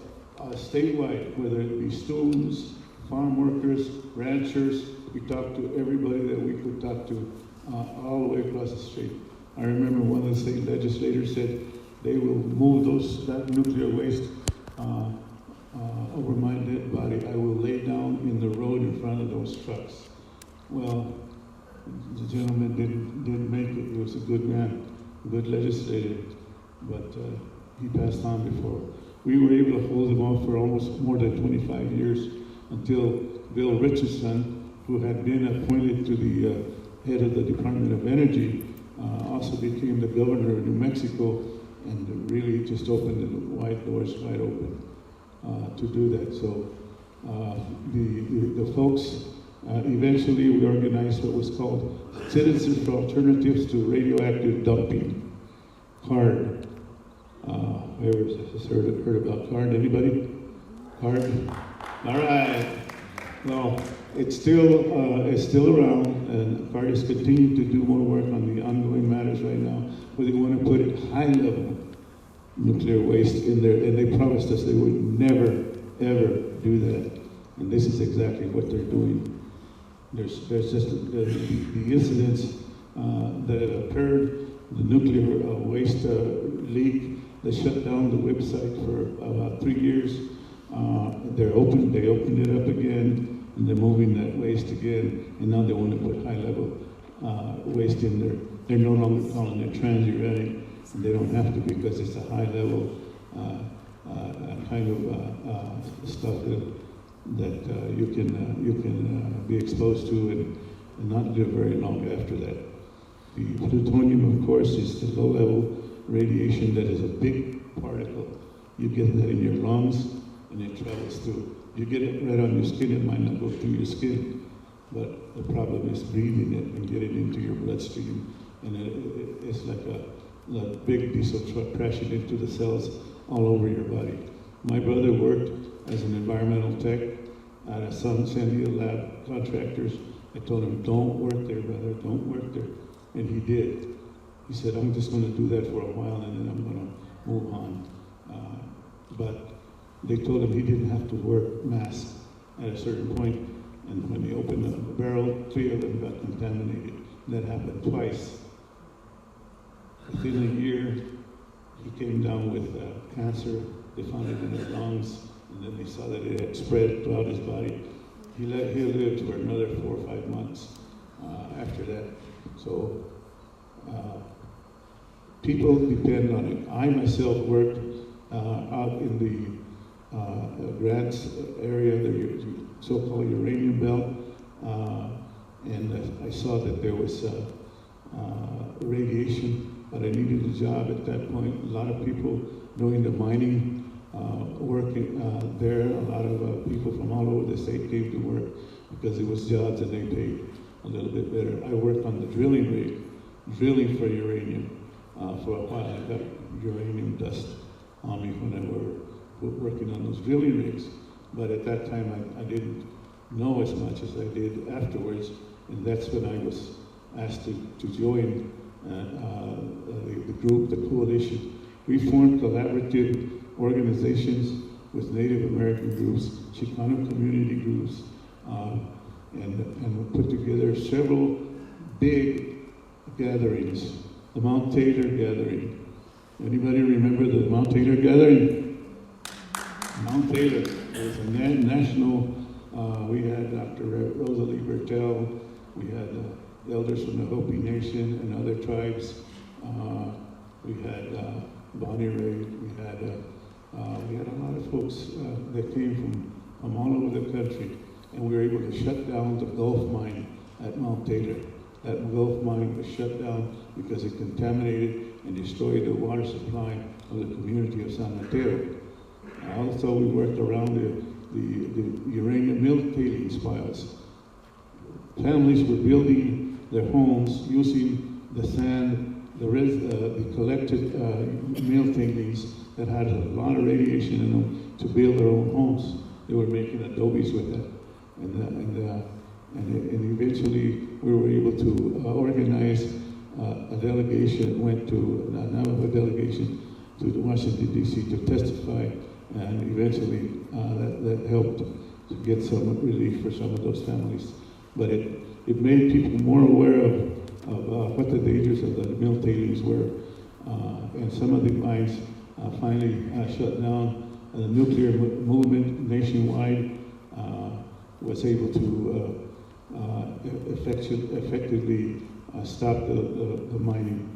statewide, whether it be students, farm workers, ranchers. We talked to everybody that we could talk to all the way across the street. I remember one of the state legislators said they will move that nuclear waste over my dead body. I will lay down in the road in front of those trucks. Well, the gentleman didn't make it. He was a good man, a good legislator, but he passed on before. We were able to hold him off for almost more than 25 years until Bill Richardson, who had been appointed to the head of the Department of Energy, also became the governor of New Mexico, and really just opened the doors wide open to do that. So the folks, eventually we organized what was called Citizens for Alternatives to Radioactive Dumping, CARD. Whoever has heard about CARD? Anybody? CARD? All right. Well, it's still around, and CARD is continuing to do more work on the ongoing matters right now, where they want to put it high-level nuclear waste in there, and they promised us they would never, ever do that. And this is exactly what they're doing. There's just the incidents that have occurred, the nuclear waste leak that shut down the website for about 3 years. They opened it up again, and they're moving that waste again, and now they want to put high-level waste in there. They're no longer calling it transuranic, and they don't have to because it's a high-level kind of stuff that you can be exposed to and not live very long after that. The plutonium, of course, is the low-level radiation that is a big particle. You get that in your lungs, and it travels through. You get it right on your skin, it might not go through your skin, but the problem is breathing it and getting it into your bloodstream. And it's like a big diesel truck crashing into the cells all over your body. My brother worked as an environmental tech at a San Diego lab contractors. I told him, don't work there, brother, don't work there. And he did. He said, I'm just gonna do that for a while and then I'm gonna move on. But they told him he didn't have to work mask at a certain point, and when they opened the barrel, 3 of them got contaminated. That happened twice. Within a year, he came down with cancer. They found it in his lungs, and then they saw that it had spread throughout his body. He lived for another 4 or 5 months after that. So people depend on it. I myself worked out in the Grants area, the so-called uranium belt, and I saw that there was radiation, but I needed a job at that point. A lot of people doing the mining working there, a lot of people from all over the state came to work because it was jobs and they paid a little bit better. I worked on the drilling rig, drilling for uranium for a while. I got uranium dust on me when I were working on those drilling rigs, but at that time I didn't know as much as I did afterwards, and that's when I was asked to join the group, the coalition. We formed collaborative organizations with Native American groups, Chicano community groups, and put together several big gatherings. The Mount Taylor Gathering. Anybody remember the Mount Taylor Gathering? Mount Taylor was a national, we had Dr. Rosalie Bertel, we had elders from the Hopi Nation and other tribes. We had Bonnie Raitt, we had a lot of folks that came from all over the country, and we were able to shut down the Gulf mine at Mount Taylor. That Gulf mine was shut down because it contaminated and destroyed the water supply of the community of San Mateo. Also, we worked around the uranium mill tailings piles. Families were building their homes using the sand, the collected mill tailings that had a lot of radiation in them to build their own homes. They were making adobes with that. And eventually we were able to organize a delegation, went to a Navajo delegation to Washington, D.C. to testify, and eventually that helped to get some relief for some of those families. But it made people more aware of what the dangers of the mill tailings were. And some of the mines finally shut down. The nuclear movement nationwide was able to effectively stop the mining.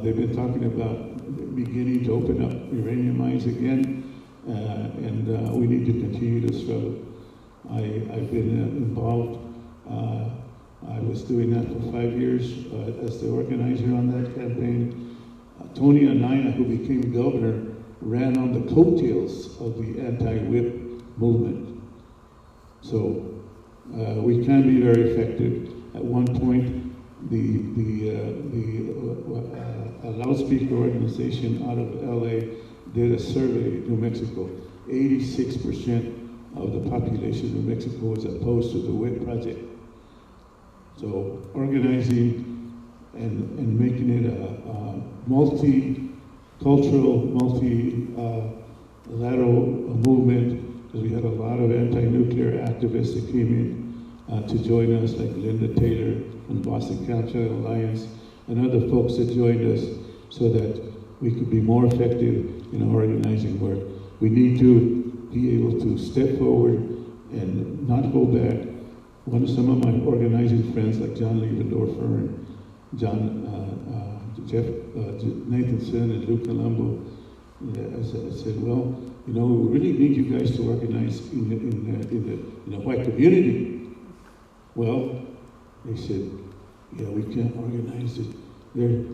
They've been talking about beginning to open up uranium mines again, and we need to continue to struggle. I've been involved. I was doing that for 5 years as the organizer on that campaign. Tony Anaina, who became governor, ran on the coattails of the anti-whip movement. So we can be very effective. At one point, the loudspeaker organization out of LA did a survey in New Mexico. 86% of the population of New Mexico was opposed to the WIP project. So organizing and making it a multicultural, multilateral movement, because we had a lot of anti-nuclear activists that came in to join us, like Linda Taylor from Boston Council Alliance, and other folks that joined us so that we could be more effective in our organizing work. We need to be able to step forward and not hold back. Some of my organizing friends, like John Liebendorfer and Jeff Nathanson and Luke Colombo, I said, well, we really need you guys to organize in the white community. Well, they said, yeah, we can't organize it. They're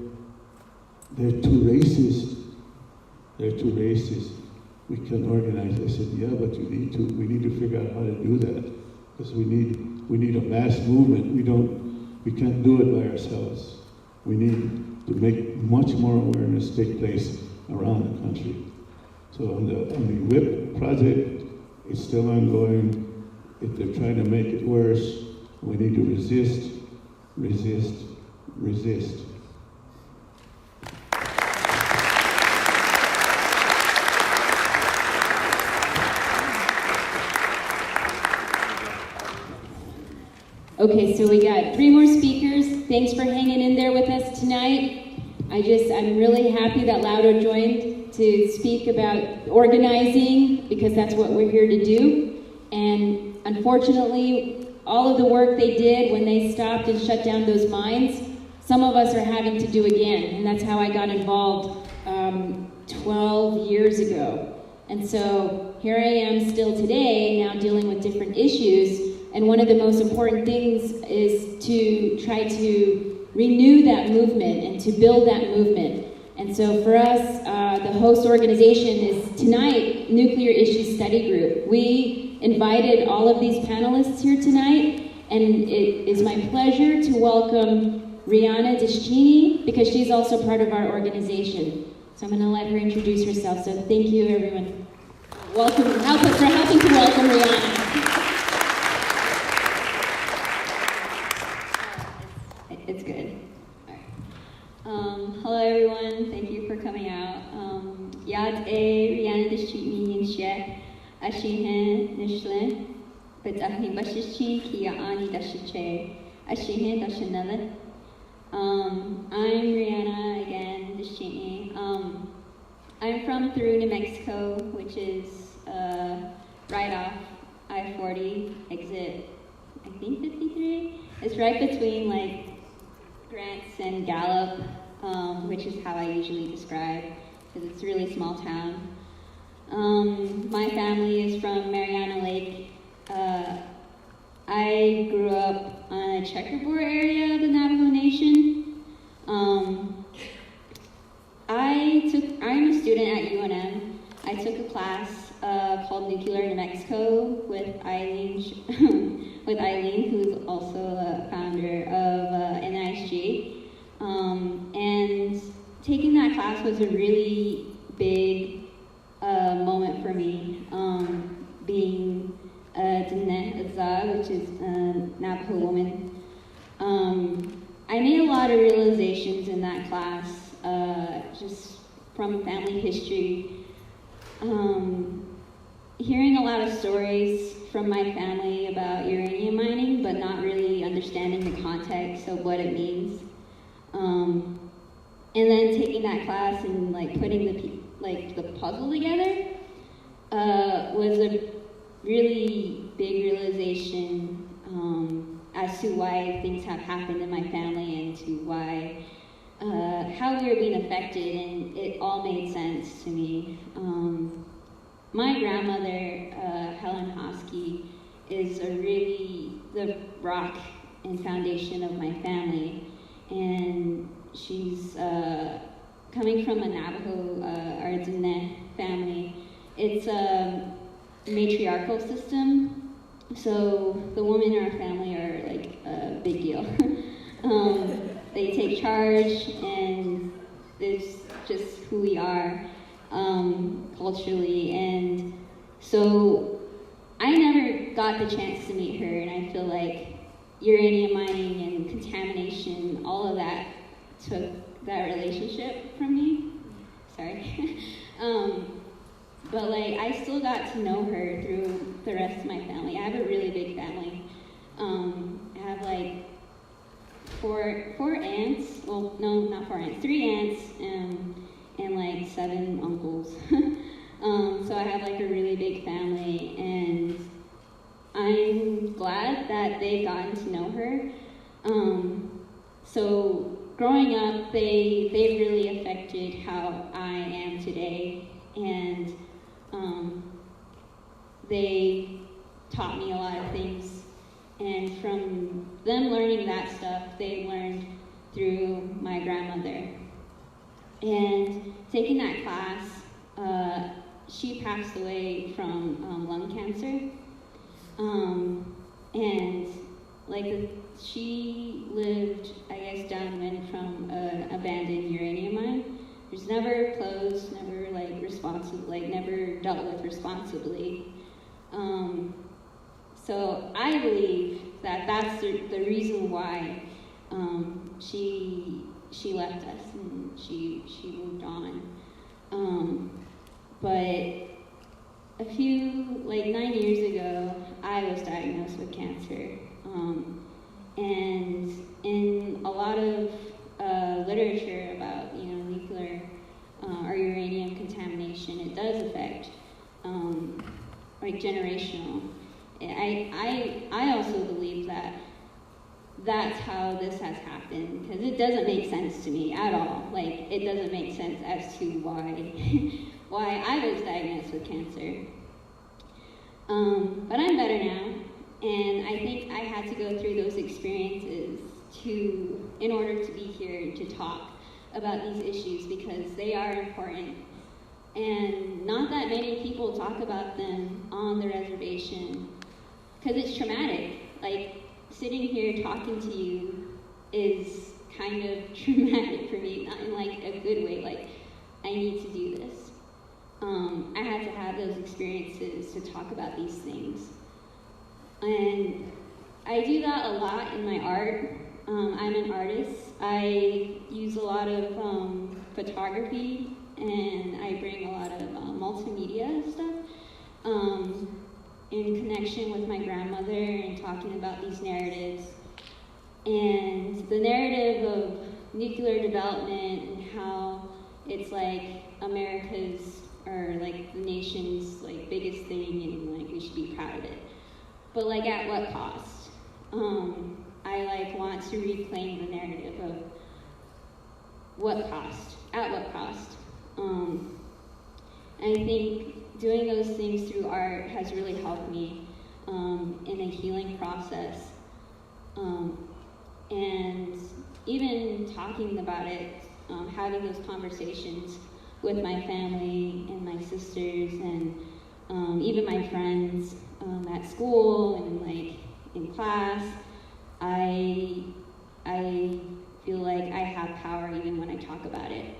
too racist. They're too racist. We can't organize. I said, yeah, but we need to figure out how to do that, because we need a mass movement. We can't do it by ourselves. We need to make much more awareness take place around the country. So on the WIP project, it's still ongoing. If they're trying to make it worse, we need to resist, resist, resist. Okay, so we got 3 more speakers. Thanks for hanging in there with us tonight. I'm really happy that Lauro joined to speak about organizing, because that's what we're here to do. And unfortunately, all of the work they did when they stopped and shut down those mines, some of us are having to do again. And that's how I got involved 12 years ago. And so here I am still today, now dealing with different issues. And one of the most important things is to try to renew that movement and to build that movement. And so for us, the host organization is tonight, Nuclear Issues Study Group. We invited all of these panelists here tonight, and it is my pleasure to welcome Rhianna Deschinny, because she's also part of our organization. So I'm going to let her introduce herself. So thank you, everyone. Welcome, for helping to welcome Rhianna. It's good. All right. Hello, everyone. Thank you for coming out. Yad Rhianna Deschinny Shek Ashihen Nishlen, but Ahni Bashichi Kiyaani Dashiche Ashihen Dashinella. I'm Rhianna again, Deschinny. I'm from New Mexico, which is right off I-40 exit, I think 53. It's right between Grants and Gallup, which is how I usually describe, because it's a really small town. My family is from Mariana Lake. I grew up on a checkerboard area of the Navajo Nation. I'm a student at UNM. I took a class called Nuclear New Mexico with Eileen, who's also a founder of NISG. And taking that class was a really big moment for me, being a Diné Azah, which is a Navajo woman. I made a lot of realizations in that class, just from family history. Hearing a lot of stories from my family about uranium mining, but not really understanding the context of what it means. And then taking that class and putting the puzzle together was a really big realization as to why things have happened in my family and to why, how we were being affected, and it all made sense to me. My grandmother, Helen Hosky, is really the rock and foundation of my family, and she's coming from a Navajo Ardzine family. It's a matriarchal system, so the women in our family are like a big deal. They take charge, and it's just who we are culturally. And so I never got the chance to meet her, and I feel like uranium mining and contamination, all of that took that relationship from me. Sorry. But like, I still got to know her through the rest of my family. I have a really big family. I have like four aunts. Well, no, not 4 aunts. 3 aunts and like 7 uncles. So I have like a really big family, and I'm glad that they've gotten to know her. So growing up, they really affected how I am today, and they taught me a lot of things. And from them learning that stuff, they learned through my grandmother. And taking that class, she passed away from lung cancer. And like she lived, I guess, downwind from an abandoned uranium mine. It was never closed, never like never dealt with responsibly. So I believe that that's the reason why she left us and she moved on. But a few, like 9 years ago, I was diagnosed with cancer. And in a lot of literature about, nuclear or uranium contamination, it does affect, like generational. I also believe that that's how this has happened, because it doesn't make sense to me at all. Like, it doesn't make sense as to why I was diagnosed with cancer. But I'm better now, and I think I had to go through those experiences in order to be here to talk about these issues, because they are important. And not that many people talk about them on the reservation, because it's traumatic. Like, sitting here talking to you is kind of traumatic for me, not in like a good way, like, I need to do this. I had to have those experiences to talk about these things. And I do that a lot in my art. I'm an artist. I use a lot of photography, and I bring a lot of multimedia stuff in connection with my grandmother and talking about these narratives. And the narrative of nuclear development and how it's like America's, or like the nation's like biggest thing, and like we should be proud of it. But like, at what cost? I like want to reclaim the narrative of what cost, at what cost. I think doing those things through art has really helped me in a healing process. And even talking about it, having those conversations with my family and my sisters and even my friends at school and like in class, I feel like I have power even when I talk about it.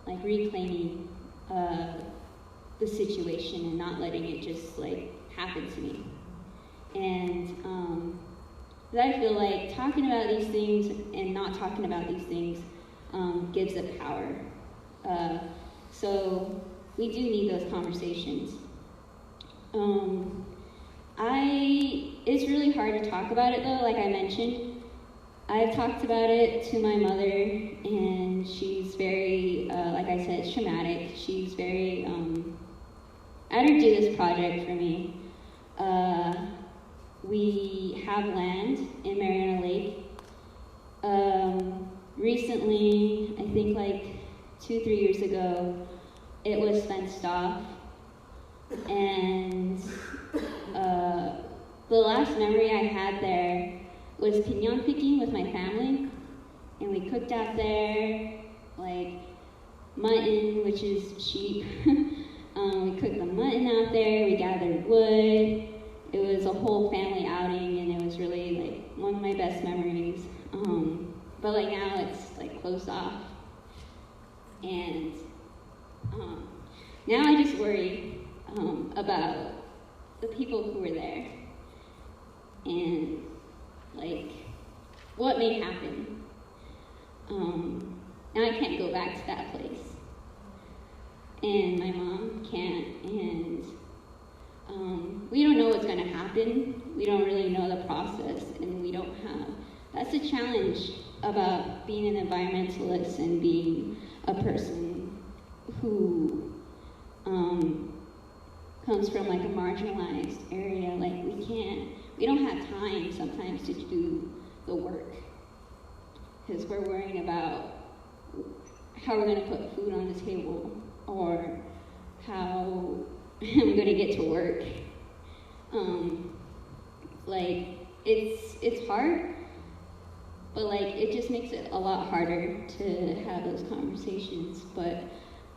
Like reclaiming the situation and not letting it just like happen to me. And I feel like talking about these things and not talking about these things gives it power. So we do need those conversations. It's really hard to talk about it though, like I mentioned. I've talked about it to my mother, and she's very, like I said, it's traumatic. She's very, I had her do this project for me, we have land in Mariana Lake. Recently, I think like 2-3 years ago, it was fenced off. And the last memory I had there was piñon picking with my family. And we cooked out there, like mutton, which is sheep. We cooked the mutton out there, we gathered wood. It was a whole family outing, and it was really like one of my best memories. But like now it's like closed off. And now I just worry about the people who were there and like what may happen. Now I can't go back to that place, and my mom can't, and we don't know what's going to happen. We don't really know the process, and we don't have. That's a challenge about being an environmentalist and being a person who comes from like a marginalized area. Like we don't have time sometimes to do the work because we're worrying about how we're going to put food on the table or how I'm going to get to work. Like it's hard, but like it just makes it a lot harder to have those conversations. But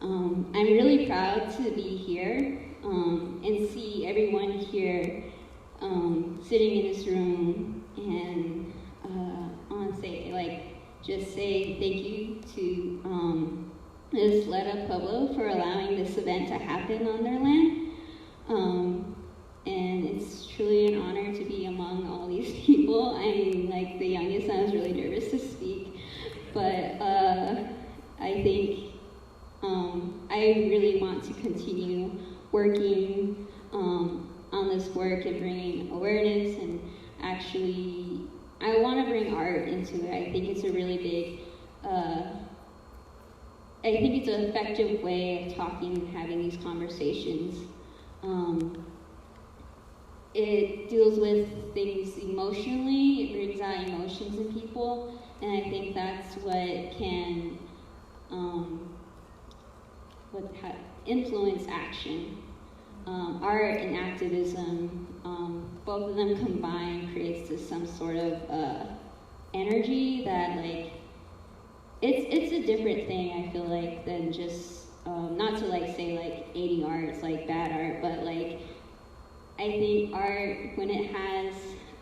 I'm really proud to be here and see everyone here sitting in this room, and I want to say just say thank you to Isleta Pueblo for allowing this event to happen on their land. And it's truly an honor to be among all these people. I'm like the youngest, and I was really nervous to speak. But I think I really want to continue working on this work and bringing awareness, and actually I want to bring art into it. I think it's a really big, I think it's an effective way of talking and having these conversations. It deals with things emotionally, it brings out emotions in people, and I think that's what can influence action. Art and activism, both of them combined creates this some sort of energy that like, it's a different thing, I feel like, than just, not to like say like 80 art is like bad art, but like, I think art, when it has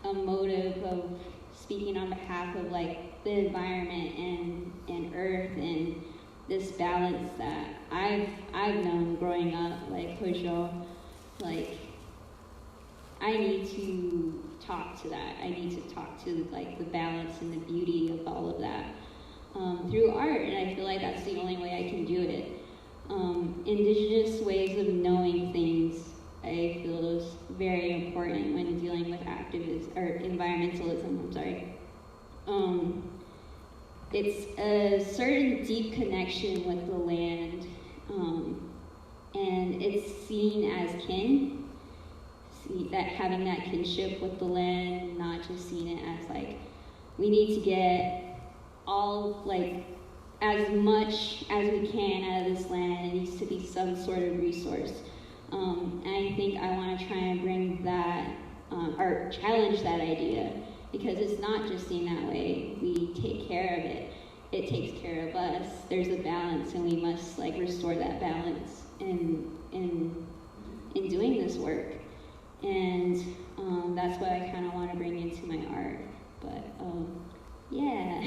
a motive of speaking on behalf of like the environment and earth and this balance that I've known growing up, like Pueblo, like I need to talk to that. I need to talk to like the balance and the beauty of all of that through art, and I feel like that's the only way I can do it. Indigenous ways of knowing things, I feel is very important when dealing with activism or environmentalism. I'm sorry. It's a certain deep connection with the land, and it's seen as kin. That having that kinship with the land, not just seeing it as like we need to get all like as much as we can out of this land. It needs to be some sort of resource. And I think I want to try and bring that, or challenge that idea, because it's not just seen that way. We take care of it. It takes care of us. There's a balance, and we must like restore that balance in doing this work. And that's what I kind of want to bring into my art. But yeah.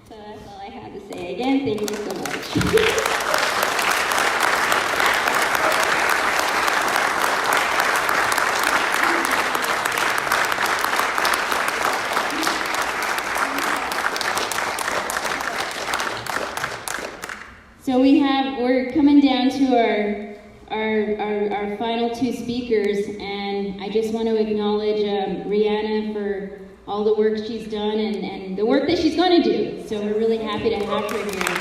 So that's all I have to say. Again, thank you so much. So we're coming down to our final two speakers, and I just want to acknowledge Rhianna for all the work she's done and the work that she's going to do. So we're really happy to have her here.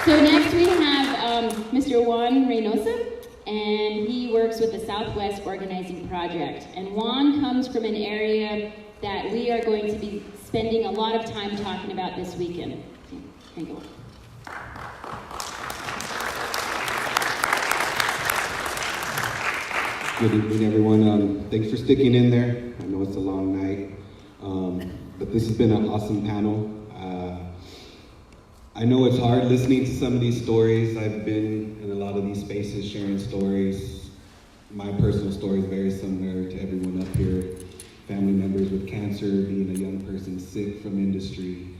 So next we have Mr. Mr. Juan Reynosa, and he works with the Southwest Organizing Project. And Juan comes from an area that we are going to be spending a lot of time talking about this weekend. Thank you. Good evening, everyone. Thanks for sticking in there. I know it's a long night, but this has been an awesome panel. I know it's hard listening to some of these stories. I've been in a lot of these spaces sharing stories. My personal story is very similar to everyone up here. Family members with cancer, being a young person sick from industry.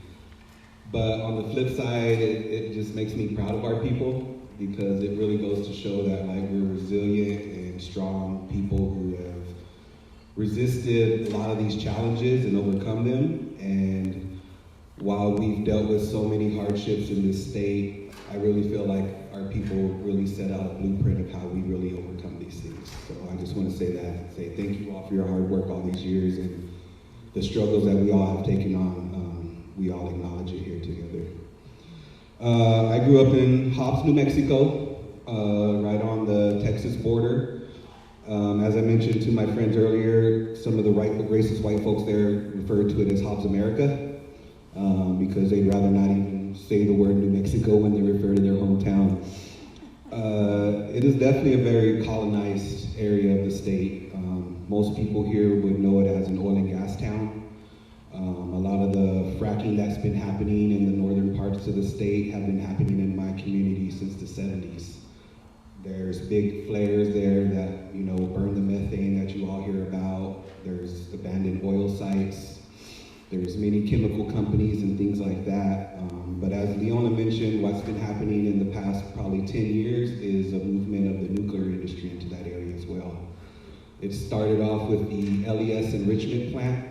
But on the flip side, it just makes me proud of our people, because it really goes to show that like we're resilient and strong people who have resisted a lot of these challenges and overcome them. And while we've dealt with so many hardships in this state, I really feel like our people really set out a blueprint of how we really overcome these things. So I just want to say that, say thank you all for your hard work all these years and the struggles that we all have taken on. We all acknowledge it here together. I grew up in Hobbs, New Mexico, right on the Texas border. As I mentioned to my friends earlier, some of the racist white folks there refer to it as Hobbs America, because they'd rather not even say the word New Mexico when they refer to their hometown. It is definitely a very colonized area of the state. Most people here would know it as an oil and gas town. A lot of the fracking that's been happening in the northern parts of the state have been happening in my community since the 70s. There's big flares there that, you know, burn the methane that you all hear about. There's abandoned oil sites. There's many chemical companies and things like that. But as Leona mentioned, what's been happening in the past probably 10 years is a movement of the nuclear industry into that area as well. It started off with the LES enrichment plant,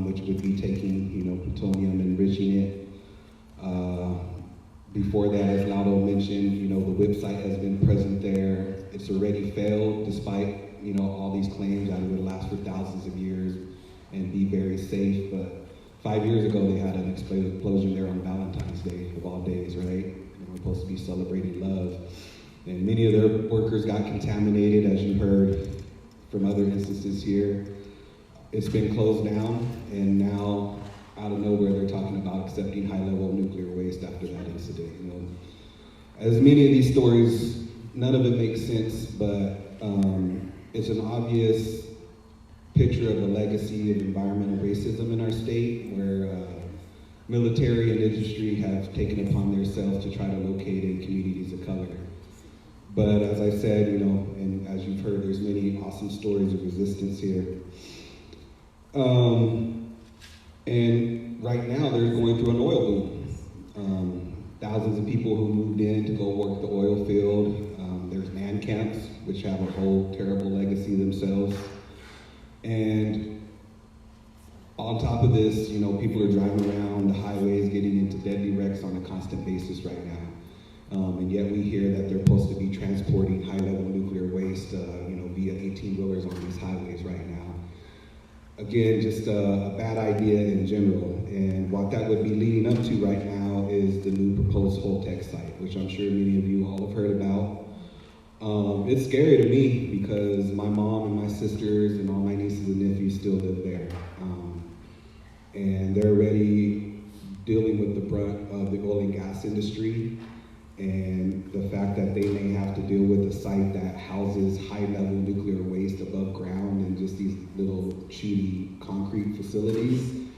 which would be taking, you know, plutonium and enriching it. Before that, as Lauro mentioned, you know, the WIP site has been present there. It's already failed, despite, you know, all these claims that it would last for thousands of years and be very safe. But 5 years ago, they had an explosion there on Valentine's Day, of all days, right? And we're supposed to be celebrating love. And many of their workers got contaminated, as you heard from other instances here. It's been closed down, and now, out of nowhere, they're talking about accepting high-level nuclear waste after that incident. You know, as many of these stories, none of it makes sense, but it's an obvious picture of the legacy of environmental racism in our state, where military and industry have taken upon themselves to try to locate in communities of color. But as I said, you know, and as you've heard, there's many awesome stories of resistance here. And right now they're going through an oil boom. Thousands of people who moved in to go work the oil field. There's man camps, which have a whole terrible legacy themselves. And on top of this, you know, people are driving around the highways, getting into deadly wrecks on a constant basis right now. And yet we hear that they're supposed to be transporting high-level nuclear waste, you know, via 18-wheelers on these highways right now. Again, just a bad idea in general. And what that would be leading up to right now is the new proposed Holtect site, which I'm sure many of you all have heard about. It's scary to me because my mom and my sisters and all my nieces and nephews still live there. And they're already dealing with the brunt of the oil and gas industry and the fact that they may have to deal with a site that houses high-level nuclear waste above ground and just these little chewy concrete facilities.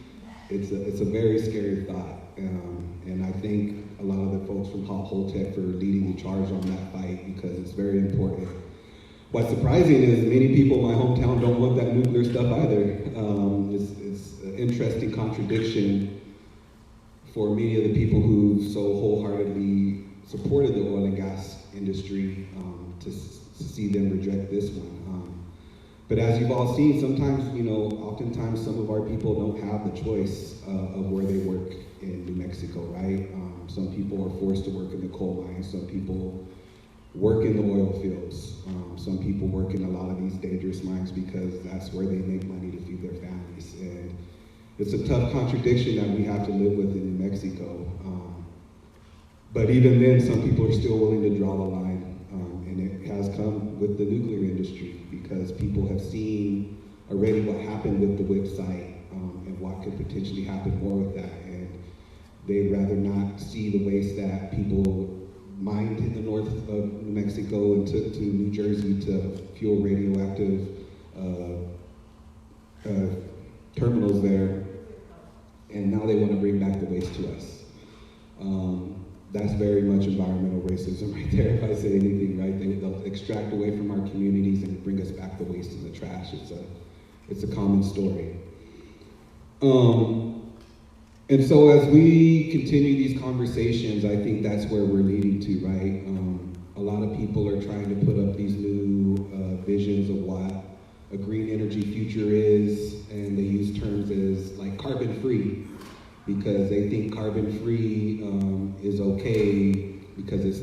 It's a very scary thought. And I thank a lot of the folks from Halt Holtect for leading the charge on that fight, because it's very important. What's surprising is many people in my hometown don't want that nuclear stuff either. It's an interesting contradiction for many of the people who so wholeheartedly supported the oil and gas industry to see them reject this one. But as you've all seen, sometimes, you know, oftentimes some of our people don't have the choice of where they work in New Mexico, right? Some people are forced to work in the coal mines. Some people work in the oil fields. Some people work in a lot of these dangerous mines because that's where they make money to feed their families. And it's a tough contradiction that we have to live with in New Mexico. But even then, some people are still willing to draw the line and it has come with the nuclear industry because people have seen already what happened with the WIP site and what could potentially happen more with that. And they'd rather not see the waste that people mined in the north of New Mexico and took to New Jersey to fuel radioactive terminals there. And now they want to bring back the waste to us. That's very much environmental racism right there, if I say anything, right? They'll extract away from our communities and bring us back the waste and the trash. It's a common story. And so as we continue these conversations, I think that's where we're leading to, right? A lot of people are trying to put up these new visions of what a green energy future is, and they use terms as like carbon-free, because they think carbon-free is okay because it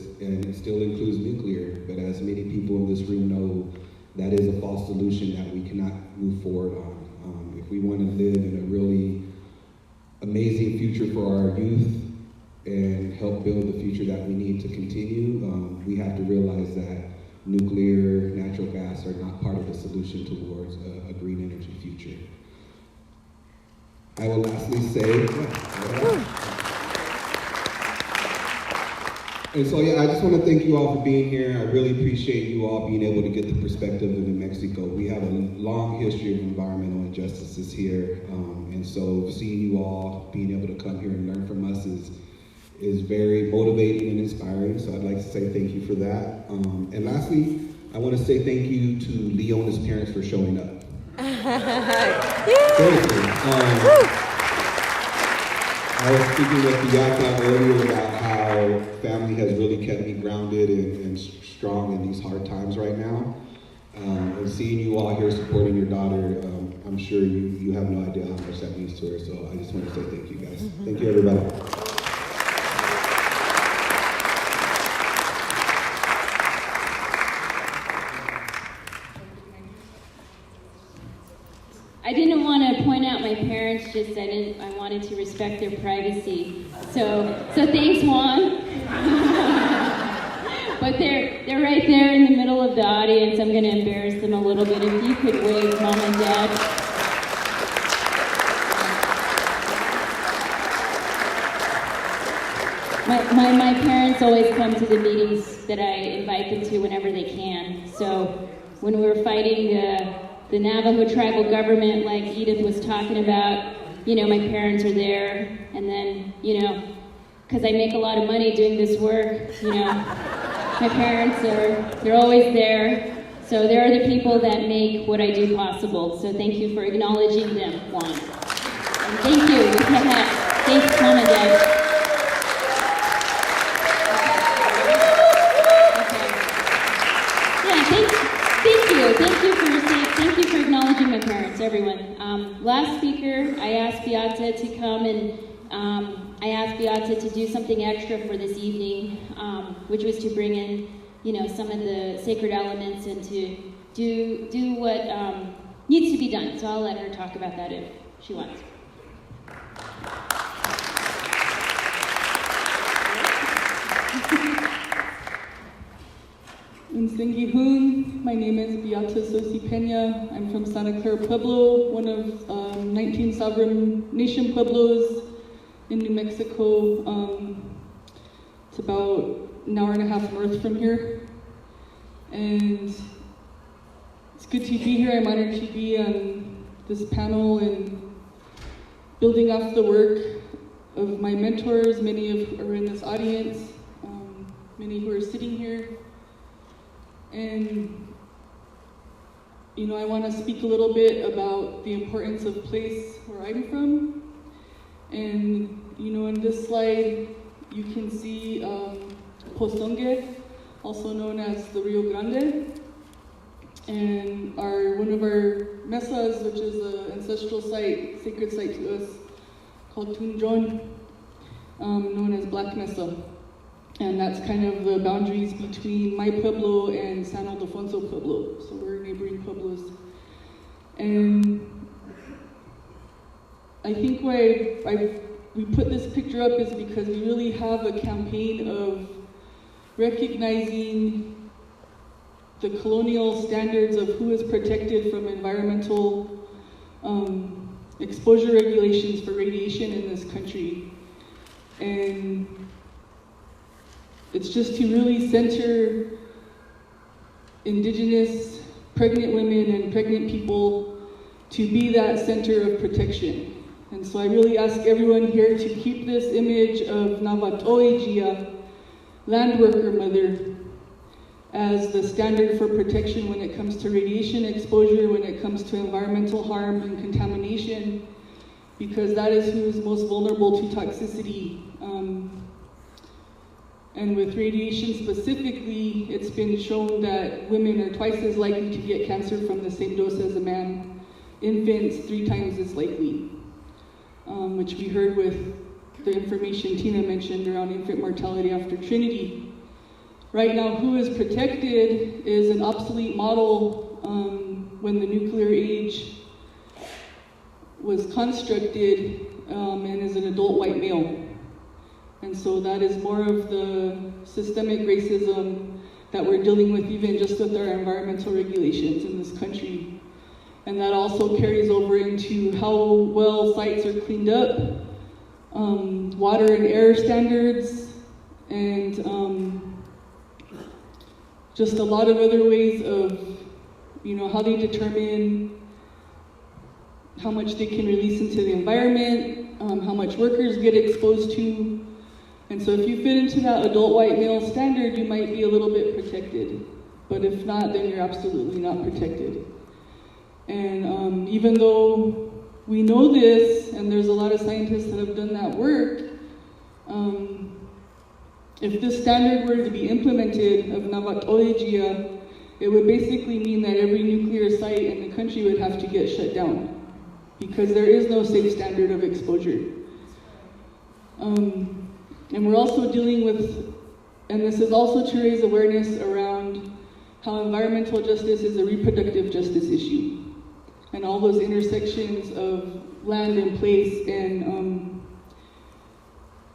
still includes nuclear. But as many people in this room know, that is a false solution that we cannot move forward on. If we want to live in a really amazing future for our youth and help build the future that we need to continue, we have to realize that nuclear, natural gas are not part of the solution towards a green energy future. I will lastly say, and so I just want to thank you all for being here. I really appreciate you all being able to get the perspective of New Mexico. We have a long history of environmental injustices here, and so seeing you all being able to come here and learn from us is very motivating and inspiring, so I'd like to say thank you for that. And lastly, I want to say thank you to Leona's parents for showing up. Seriously. I was speaking with Beata earlier about how family has really kept me grounded and strong in these hard times right now. And seeing you all here supporting your daughter, I'm sure you have no idea how much that means to her, so I just want to say thank you guys. Thank you, everybody. I didn't want to point out my parents, just I wanted to respect their privacy. So thanks, Juan. But they're right there in the middle of the audience. I'm going to embarrass them a little bit. If you could wave, Mom and Dad. My parents always come to the meetings that I invite them to whenever they can. So when we were fighting the Navajo tribal government, like Edith was talking about, my parents are there. And then, because I make a lot of money doing this work, my parents they're always there. So they're the people that make what I do possible. So thank you for acknowledging them, Juan. And thank you. Thanks, Mom and Dad. Thank you for acknowledging my parents, everyone. Last speaker, I asked Beata to come and I asked Beata to do something extra for this evening, which was to bring in, some of the sacred elements and to do what needs to be done. So I'll let her talk about that if she wants. My name is Beata Tsosie-Peña. I'm from Santa Clara, Pueblo, one of 19 sovereign nation pueblos in New Mexico. It's about an hour and a half north from here. And it's good to be here. I'm honored to be on this panel and building off the work of my mentors. Many are in this audience, many who are sitting here. And, I want to speak a little bit about the importance of place where I'm from. And, in this slide, you can see Pozongue, also known as the Rio Grande. And one of our mesas, which is an ancestral site, sacred site to us, called Tunjon, known as Black Mesa. And that's kind of the boundaries between my Pueblo and San Ildefonso Pueblo. So we're neighboring Pueblos. And I think why we put this picture up is because we really have a campaign of recognizing the colonial standards of who is protected from environmental exposure regulations for radiation in this country. And it's just to really center indigenous pregnant women and pregnant people to be that center of protection. And so I really ask everyone here to keep this image of Navato'ejia, land worker mother, as the standard for protection when it comes to radiation exposure, when it comes to environmental harm and contamination, because that is who is most vulnerable to toxicity. And with radiation specifically, it's been shown that women are twice as likely to get cancer from the same dose as a man. Infants 3 times as likely, which we heard with the information Tina mentioned around infant mortality after Trinity. Right now, who is protected is an obsolete model when the nuclear age was constructed and is an adult white male. And so that is more of the systemic racism that we're dealing with even just with our environmental regulations in this country. And that also carries over into how well sites are cleaned up, water and air standards, and just a lot of other ways of, how they determine how much they can release into the environment, how much workers get exposed to. And so if you fit into that adult white male standard, you might be a little bit protected. But if not, then you're absolutely not protected. And even though we know this, and there's a lot of scientists that have done that work, if this standard were to be implemented of Navato'ejia, it would basically mean that every nuclear site in the country would have to get shut down, because there is no safe standard of exposure. And we're also dealing with, and this is also to raise awareness around how environmental justice is a reproductive justice issue, and all those intersections of land and place, and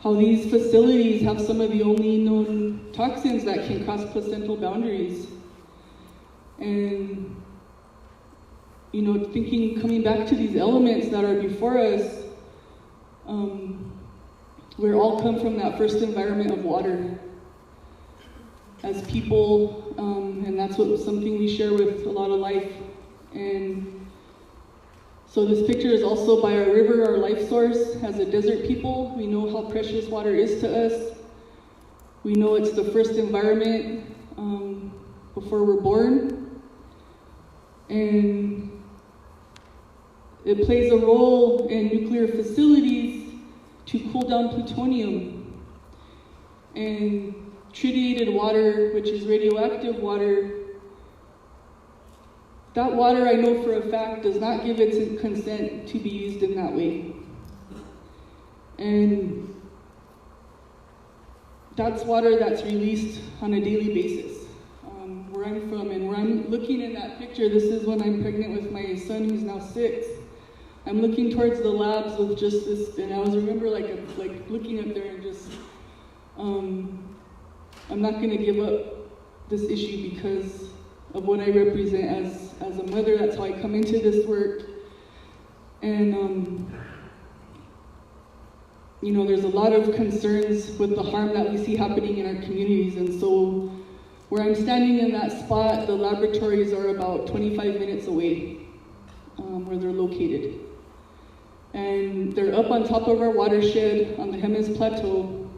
how these facilities have some of the only known toxins that can cross placental boundaries. And, coming back to these elements that are before us, we all come from that first environment of water as people, and that's something we share with a lot of life. And so this picture is also by our river, our life source. As a desert people, we know how precious water is to us. We know it's the first environment before we're born. And it plays a role in nuclear facilities to cool down plutonium. And tritiated water, which is radioactive water, that water, I know for a fact, does not give its consent to be used in that way. And that's water that's released on a daily basis. Where I'm from, and where I'm looking in that picture, this is when I'm pregnant with my son, who's now 6. I'm looking towards the labs with just this, and I remember like looking up there and just, I'm not going to give up this issue because of what I represent as a mother. That's how I come into this work. And, there's a lot of concerns with the harm that we see happening in our communities. And so where I'm standing in that spot, the laboratories are about 25 minutes away, where they're located. And they're up on top of our watershed on the Jemez Plateau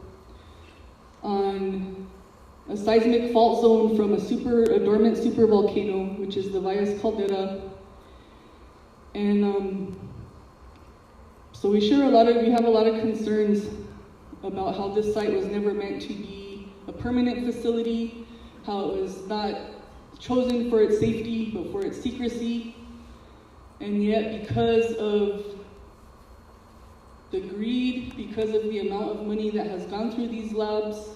on a seismic fault zone from a dormant supervolcano, which is the Valles Caldera. And so we have a lot of concerns about how this site was never meant to be a permanent facility, how it was not chosen for its safety, but for its secrecy. And yet, because of the greed, because of the amount of money that has gone through these labs,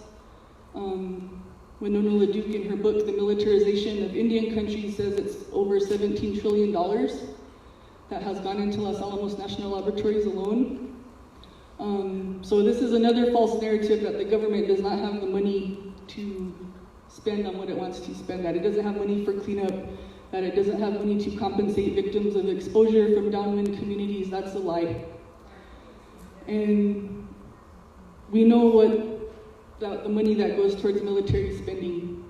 Winona LaDuke in her book, The Militarization of Indian Country, says it's over $17 trillion that has gone into Los Alamos National Laboratories alone. So this is another false narrative that the government does not have the money to spend on what it wants to spend, that it doesn't have money for cleanup, that it doesn't have money to compensate victims of exposure from downwind communities. That's a lie. And we know what the money that goes towards military spending.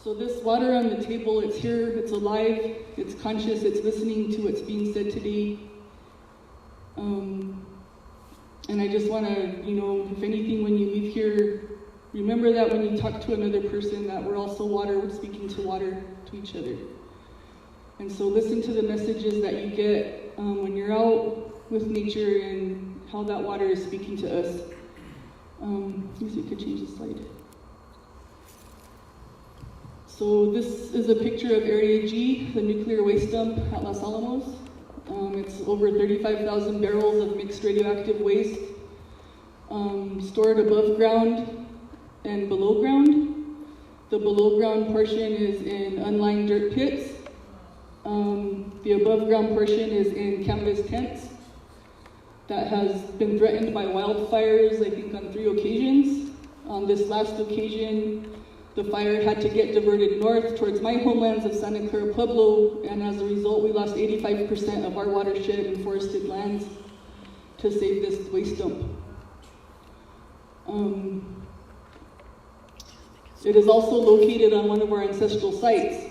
So this water on the table, it's here, it's alive, it's conscious, it's listening to what's being said today. And I just want to, if anything, when you leave here, remember that when you talk to another person, that we're also water, we're speaking to water, to each other. And so listen to the messages that you get when you're out with nature and how that water is speaking to us. Please, you could change the slide. So this is a picture of Area G, the nuclear waste dump at Los Alamos. It's over 35,000 barrels of mixed radioactive waste stored above ground and below ground. The below ground portion is in unlined dirt pits. The above ground portion is in canvas tents that has been threatened by wildfires, I think on 3 occasions. On this last occasion, the fire had to get diverted north towards my homelands of Santa Clara, Pueblo, and as a result, we lost 85% of our watershed and forested lands to save this waste dump. It is also located on one of our ancestral sites.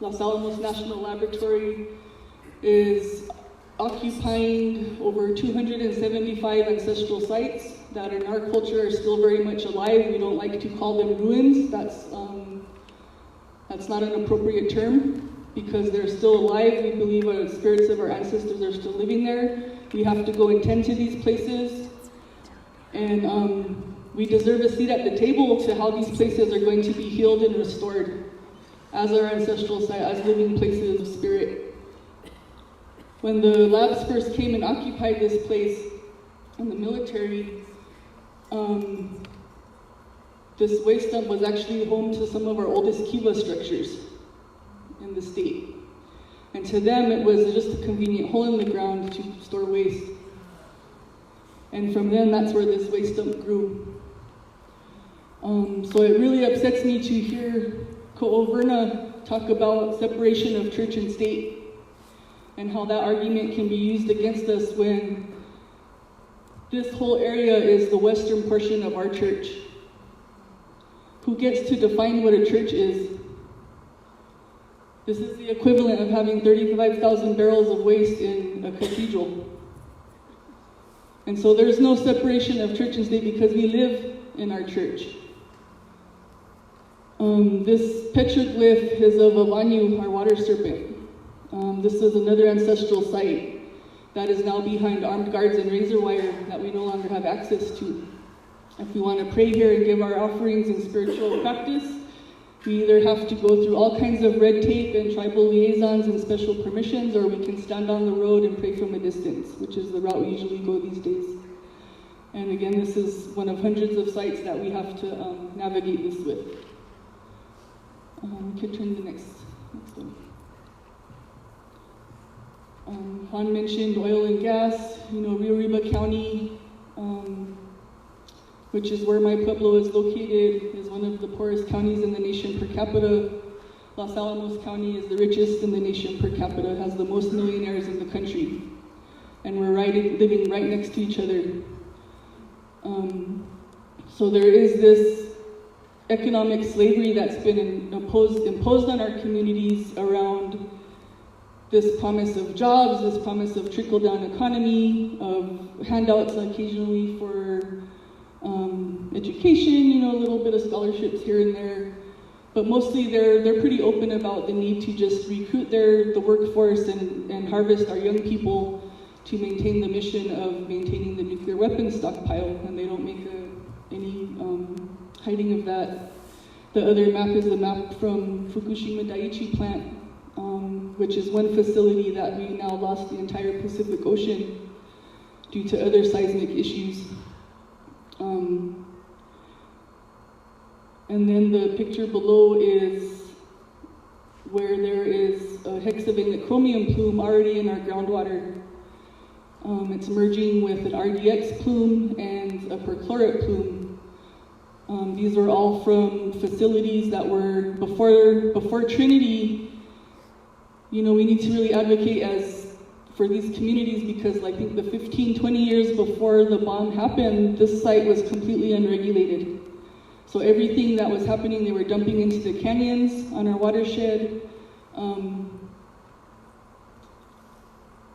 Los Alamos National Laboratory is occupying over 275 ancestral sites that in our culture are still very much alive. We don't like to call them ruins. That's not an appropriate term because they're still alive. We believe the spirits of our ancestors are still living there. We have to go and tend to these places. And we deserve a seat at the table to how these places are going to be healed and restored as our ancestral site, as living places of spirit. When the labs first came and occupied this place in the military, this waste dump was actually home to some of our oldest kiva structures in the state. And to them, it was just a convenient hole in the ground to store waste. And from then, that's where this waste dump grew. So it really upsets me to hear Verna talk about separation of church and state and how that argument can be used against us when this whole area is the western portion of our church. Who gets to define what a church is? This is the equivalent of having 35,000 barrels of waste in a cathedral. And so there's no separation of church and state because we live in our church. This petroglyph is of Avanyu, our water serpent. This is another ancestral site that is now behind armed guards and razor wire that we no longer have access to. If we want to pray here and give our offerings in spiritual practice, we either have to go through all kinds of red tape and tribal liaisons and special permissions, or we can stand on the road and pray from a distance, which is the route we usually go these days. And again, this is one of hundreds of sites that we have to navigate this with. We could turn to the next one. Juan mentioned oil and gas. Rio Arriba County, which is where my Pueblo is located, is one of the poorest counties in the nation per capita. Los Alamos County is the richest in the nation per capita, has the most millionaires in the country. And we're living right next to each other. So there is this economic slavery that's been imposed on our communities around this promise of jobs, this promise of trickle-down economy, of handouts occasionally for education, a little bit of scholarships here and there. But mostly they're pretty open about the need to just recruit the workforce and harvest our young people to maintain the mission of maintaining the nuclear weapons stockpile, and they don't make any hiding of that. The other map is the map from Fukushima Daiichi plant, which is one facility that we now lost the entire Pacific Ocean due to other seismic issues. And then the picture below is where there is a hexavalent chromium plume already in our groundwater. It's merging with an RDX plume and a perchlorate plume. These are all from facilities that were before Trinity. You know, we need to really advocate for these communities, because I think the 15, 20 years before the bomb happened, this site was completely unregulated. So everything that was happening, they were dumping into the canyons on our watershed.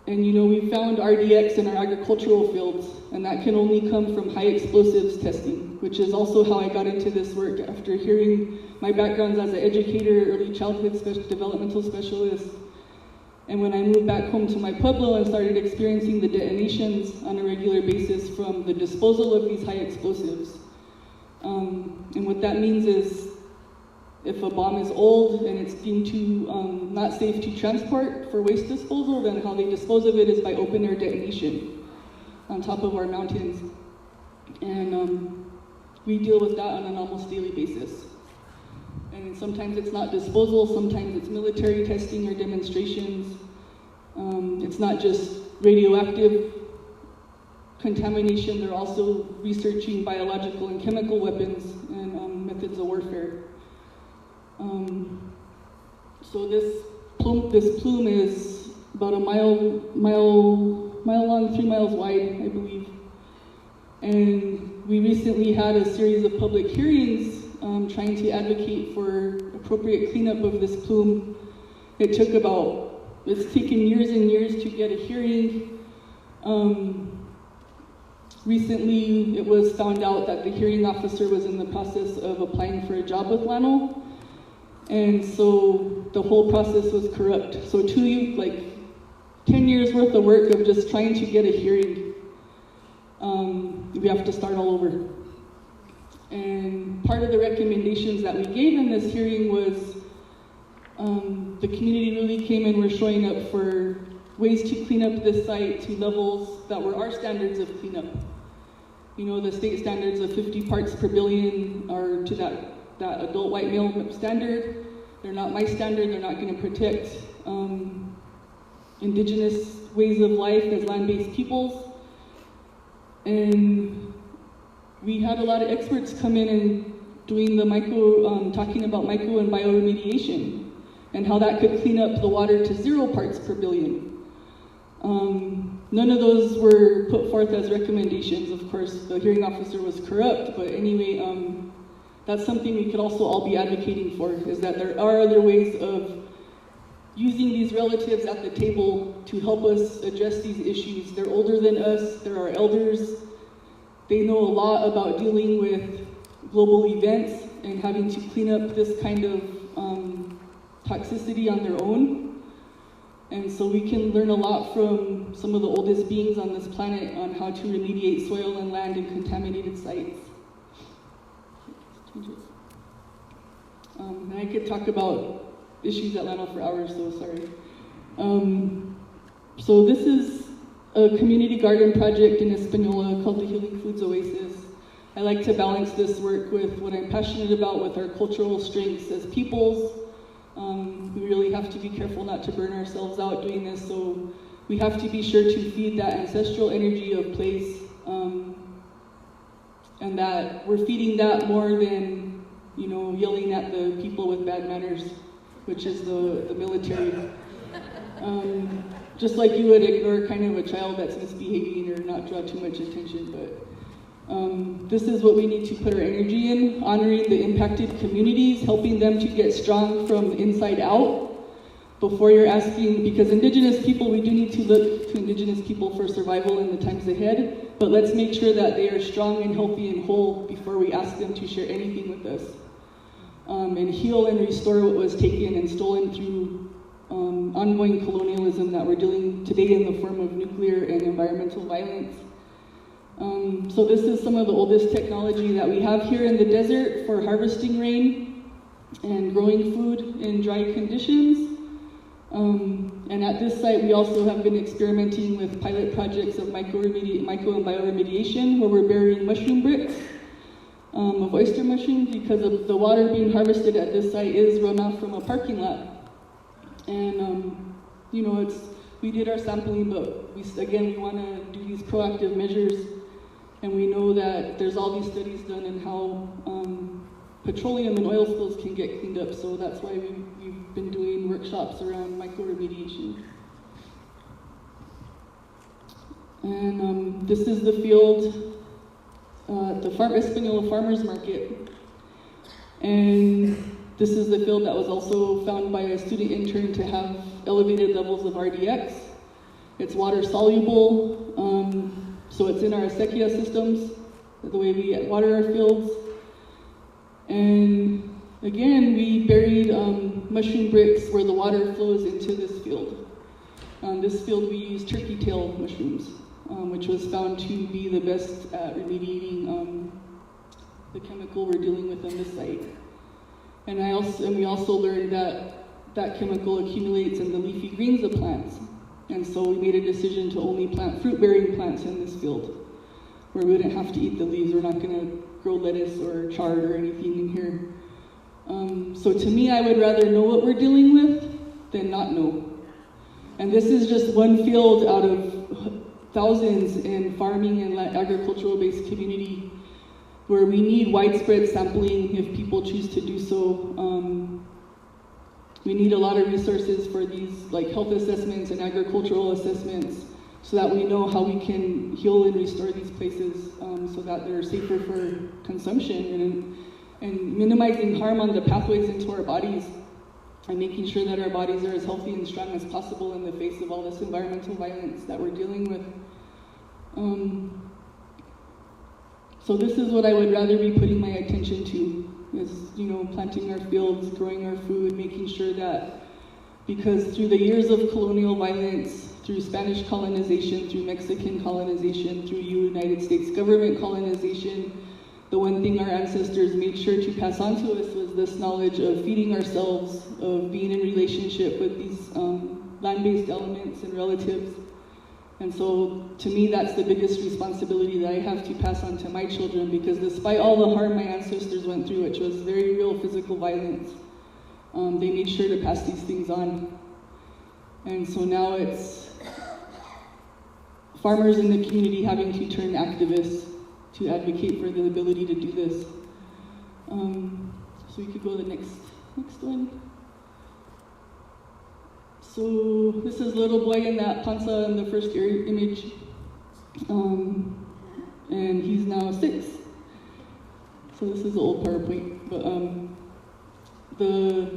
And you know, we found RDX in our agricultural fields, and that can only come from high explosives testing, which is also how I got into this work after hearing my backgrounds as an educator, early childhood developmental specialist. And when I moved back home to my Pueblo and started experiencing the detonations on a regular basis from the disposal of these high explosives. And what that means is, if a bomb is old and it's deemed not safe to transport for waste disposal, then how they dispose of it is by open air detonation on top of our mountains. And we deal with that on an almost daily basis. And sometimes it's not disposal, sometimes it's military testing or demonstrations. It's not just radioactive contamination, they're also researching biological and chemical weapons and methods of warfare. So this plume is about a mile long, 3 miles wide, I believe. And we recently had a series of public hearings trying to advocate for appropriate cleanup of this plume. It's taken years and years to get a hearing. Recently, it was found out that the hearing officer was in the process of applying for a job with LANO. And so the whole process was corrupt. So 10 years worth of work of just trying to get a hearing. We have to start all over. And part of the recommendations that we gave in this hearing was the community really came and were showing up for ways to clean up this site to levels that were our standards of cleanup. You know, the state standards of 50 parts per billion are to that adult white male standard. They're not my standard. They're not going to protect indigenous ways of life as land-based peoples. And we had a lot of experts come in and doing the talking about micro and bioremediation and how that could clean up the water to 0 parts per billion. None of those were put forth as recommendations. Of course, the hearing officer was corrupt, but anyway, that's something we could also all be advocating for, is that there are other ways of using these relatives at the table to help us address these issues. They're older than us, they're our elders. They know a lot about dealing with global events and having to clean up this kind of toxicity on their own. And so we can learn a lot from some of the oldest beings on this planet on how to remediate soil and land in contaminated sites. And I could talk about issues at LANO for hours, so sorry. So this is a community garden project in Española called the Healing Foods Oasis. I like to balance this work with what I'm passionate about with our cultural strengths as peoples. We really have to be careful not to burn ourselves out doing this, so we have to be sure to feed that ancestral energy of place, and that we're feeding that more than, you know, yelling at the people with bad manners, which is the military. Just like you would ignore kind of a child that's misbehaving or not draw too much attention, but this is what we need to put our energy in, honoring the impacted communities, helping them to get strong from the inside out. Before you're asking, because Indigenous people, we do need to look to Indigenous people for survival in the times ahead, but let's make sure that they are strong and healthy and whole before we ask them to share anything with us. And heal and restore what was taken and stolen through ongoing colonialism that we're dealing today in the form of nuclear and environmental violence. So this is some of the oldest technology that we have here in the desert for harvesting rain and growing food in dry conditions. And at this site, we also have been experimenting with pilot projects of micro and bioremediation, where we're burying mushroom bricks of oyster mushrooms, because of the water being harvested at this site is runoff from a parking lot. And, you know, it's we did our sampling, but we want to do these proactive measures, and we know that there's all these studies done on how petroleum and oil spills can get cleaned up, so that's why we've been doing workshops around microremediation. And this is the field, the Española Farmers Market. And this is the field that was also found by a student intern to have elevated levels of RDX. It's water soluble, so it's in our acequia systems, the way we water our fields. And again, we buried mushroom bricks where the water flows into this field. This field we used turkey tail mushrooms, which was found to be the best at remediating the chemical we're dealing with on this site. And we also learned that that chemical accumulates in the leafy greens of plants. And so we made a decision to only plant fruit-bearing plants in this field, where we wouldn't have to eat the leaves. We're not going to grow lettuce or chard or anything in here. So to me, I would rather know what we're dealing with than not know. And this is just one field out of thousands in farming and agricultural-based community where we need widespread sampling if people choose to do so. We need a lot of resources for these like health assessments and agricultural assessments so that we know how we can heal and restore these places so that they're safer for consumption and minimizing harm on the pathways into our bodies and making sure that our bodies are as healthy and strong as possible in the face of all this environmental violence that we're dealing with. So this is what I would rather be putting my attention to, is, planting our fields, growing our food, making sure that, because through the years of colonial violence, through Spanish colonization, through Mexican colonization, through United States government colonization, the one thing our ancestors made sure to pass on to us was this knowledge of feeding ourselves, of being in relationship with these land-based elements and relatives. And so, to me, that's the biggest responsibility that I have to pass on to my children, because despite all the harm my ancestors went through, which was very real physical violence, they made sure to pass these things on. And so now it's farmers in the community having to turn activists to advocate for the ability to do this. So we could go to the next one. So this is little boy in that panza in the first image, and he's now 6. So this is the old PowerPoint, but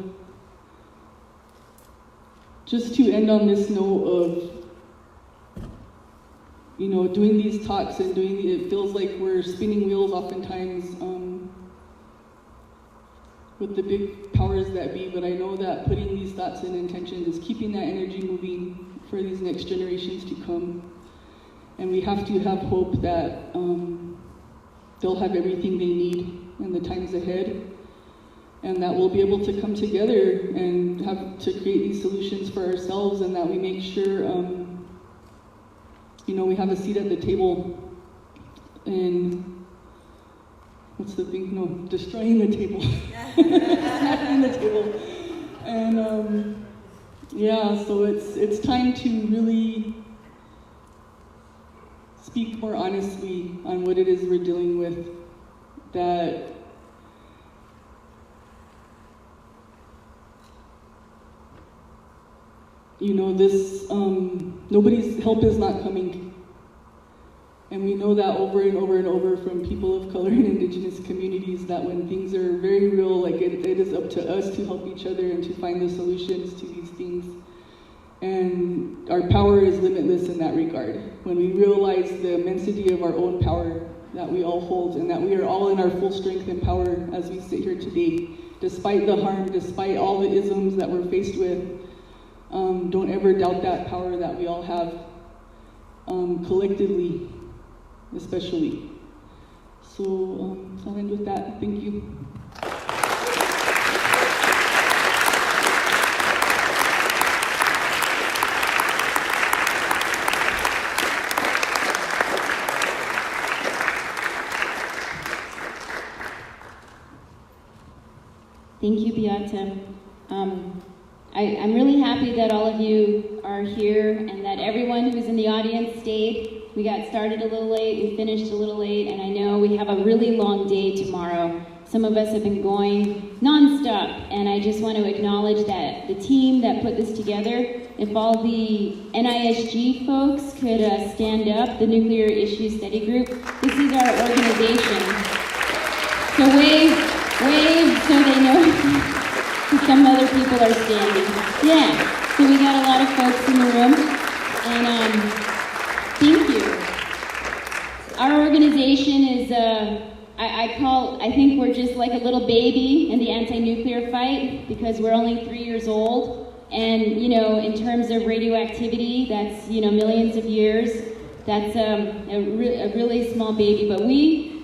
just to end on this note of, doing these talks and it feels like we're spinning wheels oftentimes with the big powers that be, but I know that putting these thoughts and intentions is keeping that energy moving for these next generations to come. And we have to have hope that they'll have everything they need in the times ahead, and that we'll be able to come together and have to create these solutions for ourselves, and that we make sure we have a seat at the table. And what's the thing? No, destroying the table. Snapping the table. And so it's time to really speak more honestly on what it is we're dealing with. That nobody's help is not coming. And we know that over and over and over from people of color and indigenous communities, that when things are very real, like it is up to us to help each other and to find the solutions to these things. And our power is limitless in that regard. When we realize the immensity of our own power that we all hold, and that we are all in our full strength and power as we sit here today, despite the harm, despite all the isms that we're faced with, don't ever doubt that power that we all have, collectively, especially. So I'll end with that. Thank you. Thank you, Beata. I'm really happy that all of you are here and that everyone who's in the audience stayed. We got started a little late, we finished a little late, and I know we have a really long day tomorrow. Some of us have been going nonstop, and I just want to acknowledge that the team that put this together, if all the NISG folks could stand up, the Nuclear Issues Study Group, this is our organization. So wave so they know some other people are standing. Yeah, so we got a lot of folks in the room, and thank you. Our organization is, I think we're just like a little baby in the anti-nuclear fight because we're only 3 years old. And, you know, in terms of radioactivity, that's, you know, millions of years. That's a really small baby. But we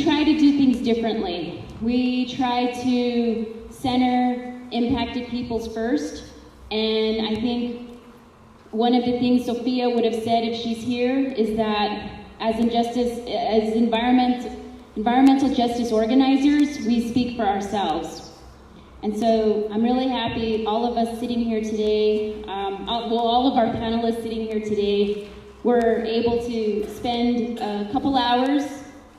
try to do things differently. We try to center impacted peoples first. And I think one of the things Sophia would have said if she's here is that as environmental justice organizers, we speak for ourselves. And so I'm really happy all of us sitting here today, all of our panelists sitting here today, were able to spend a couple hours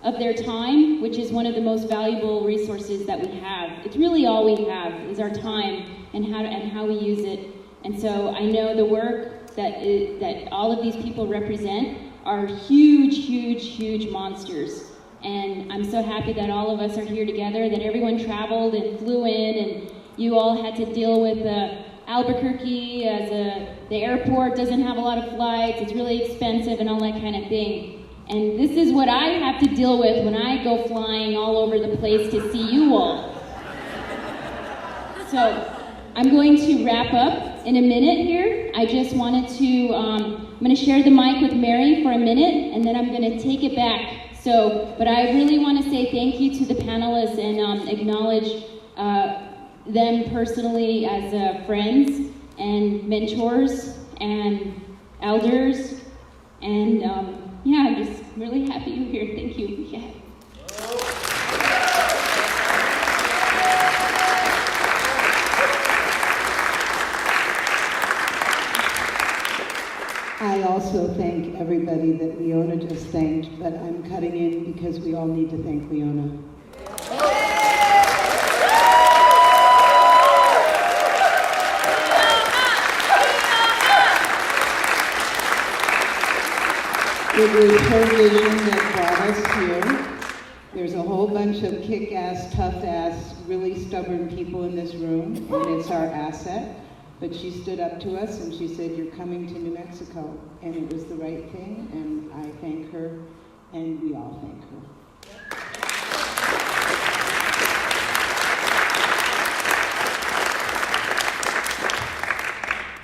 of their time, which is one of the most valuable resources that we have. It's really all we have is our time and how we use it. And so I know the work that all of these people represent are huge monsters. And I'm so happy that all of us are here together, that everyone traveled and flew in, and you all had to deal with Albuquerque as the airport doesn't have a lot of flights, it's really expensive and all that kind of thing. And this is what I have to deal with when I go flying all over the place to see you all. So I'm going to wrap up in a minute here. I just wanted to, I'm going to share the mic with Mary for a minute, and then I'm going to take it back. So, but I really want to say thank you to the panelists and acknowledge them personally as friends and mentors and elders. And yeah, I'm just really happy you're here. Thank you. Yeah. I also thank everybody that Leona just thanked, but I'm cutting in because we all need to thank Leona. It was her vision that brought us here. There's a whole bunch of kick-ass, tough-ass, really stubborn people in this room, and it's our asset. But she stood up to us and she said, "You're coming to New Mexico." And it was the right thing, and I thank her, and we all thank her.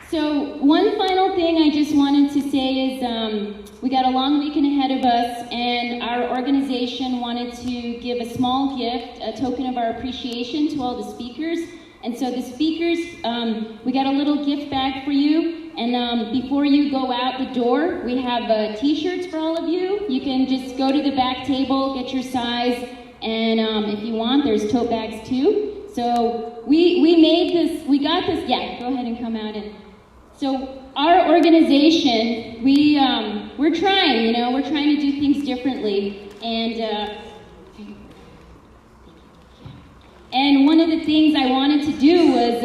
So one final thing I just wanted to say is we got a long weekend ahead of us, and our organization wanted to give a small gift, a token of our appreciation to all the speakers. And so the speakers, we got a little gift bag for you. And before you go out the door, we have t-shirts for all of you. You can just go to the back table, get your size, and if you want, there's tote bags too. So we made this, we got this, yeah, go ahead and come out. And so our organization, we're trying, we're trying to do things differently. And one of the things I wanted to do was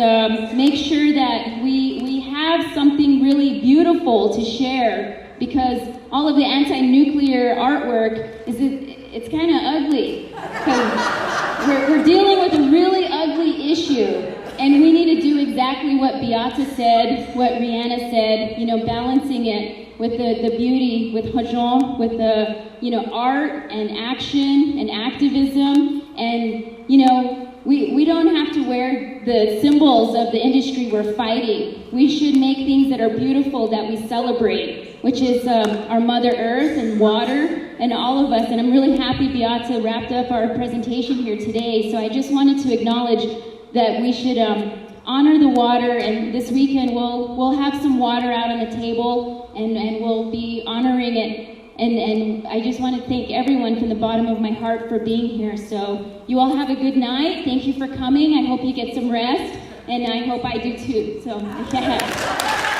make sure that we have something really beautiful to share, because all of the anti-nuclear artwork it's kind of ugly. Because we're dealing with a really ugly issue, and we need to do exactly what Beata said, what Rhianna said, balancing it with the beauty, with Juan, with the art and action and activism, and we don't have to wear the symbols of the industry we're fighting. We should make things that are beautiful, that we celebrate, which is our Mother Earth and water and all of us. And I'm really happy Beata wrapped up our presentation here today. So I just wanted to acknowledge that we should honor the water, and this weekend we'll have some water out on the table, and we'll be honoring it. And I just want to thank everyone from the bottom of my heart for being here. So you all have a good night. Thank you for coming. I hope you get some rest. and I hope I do too. So, yeah.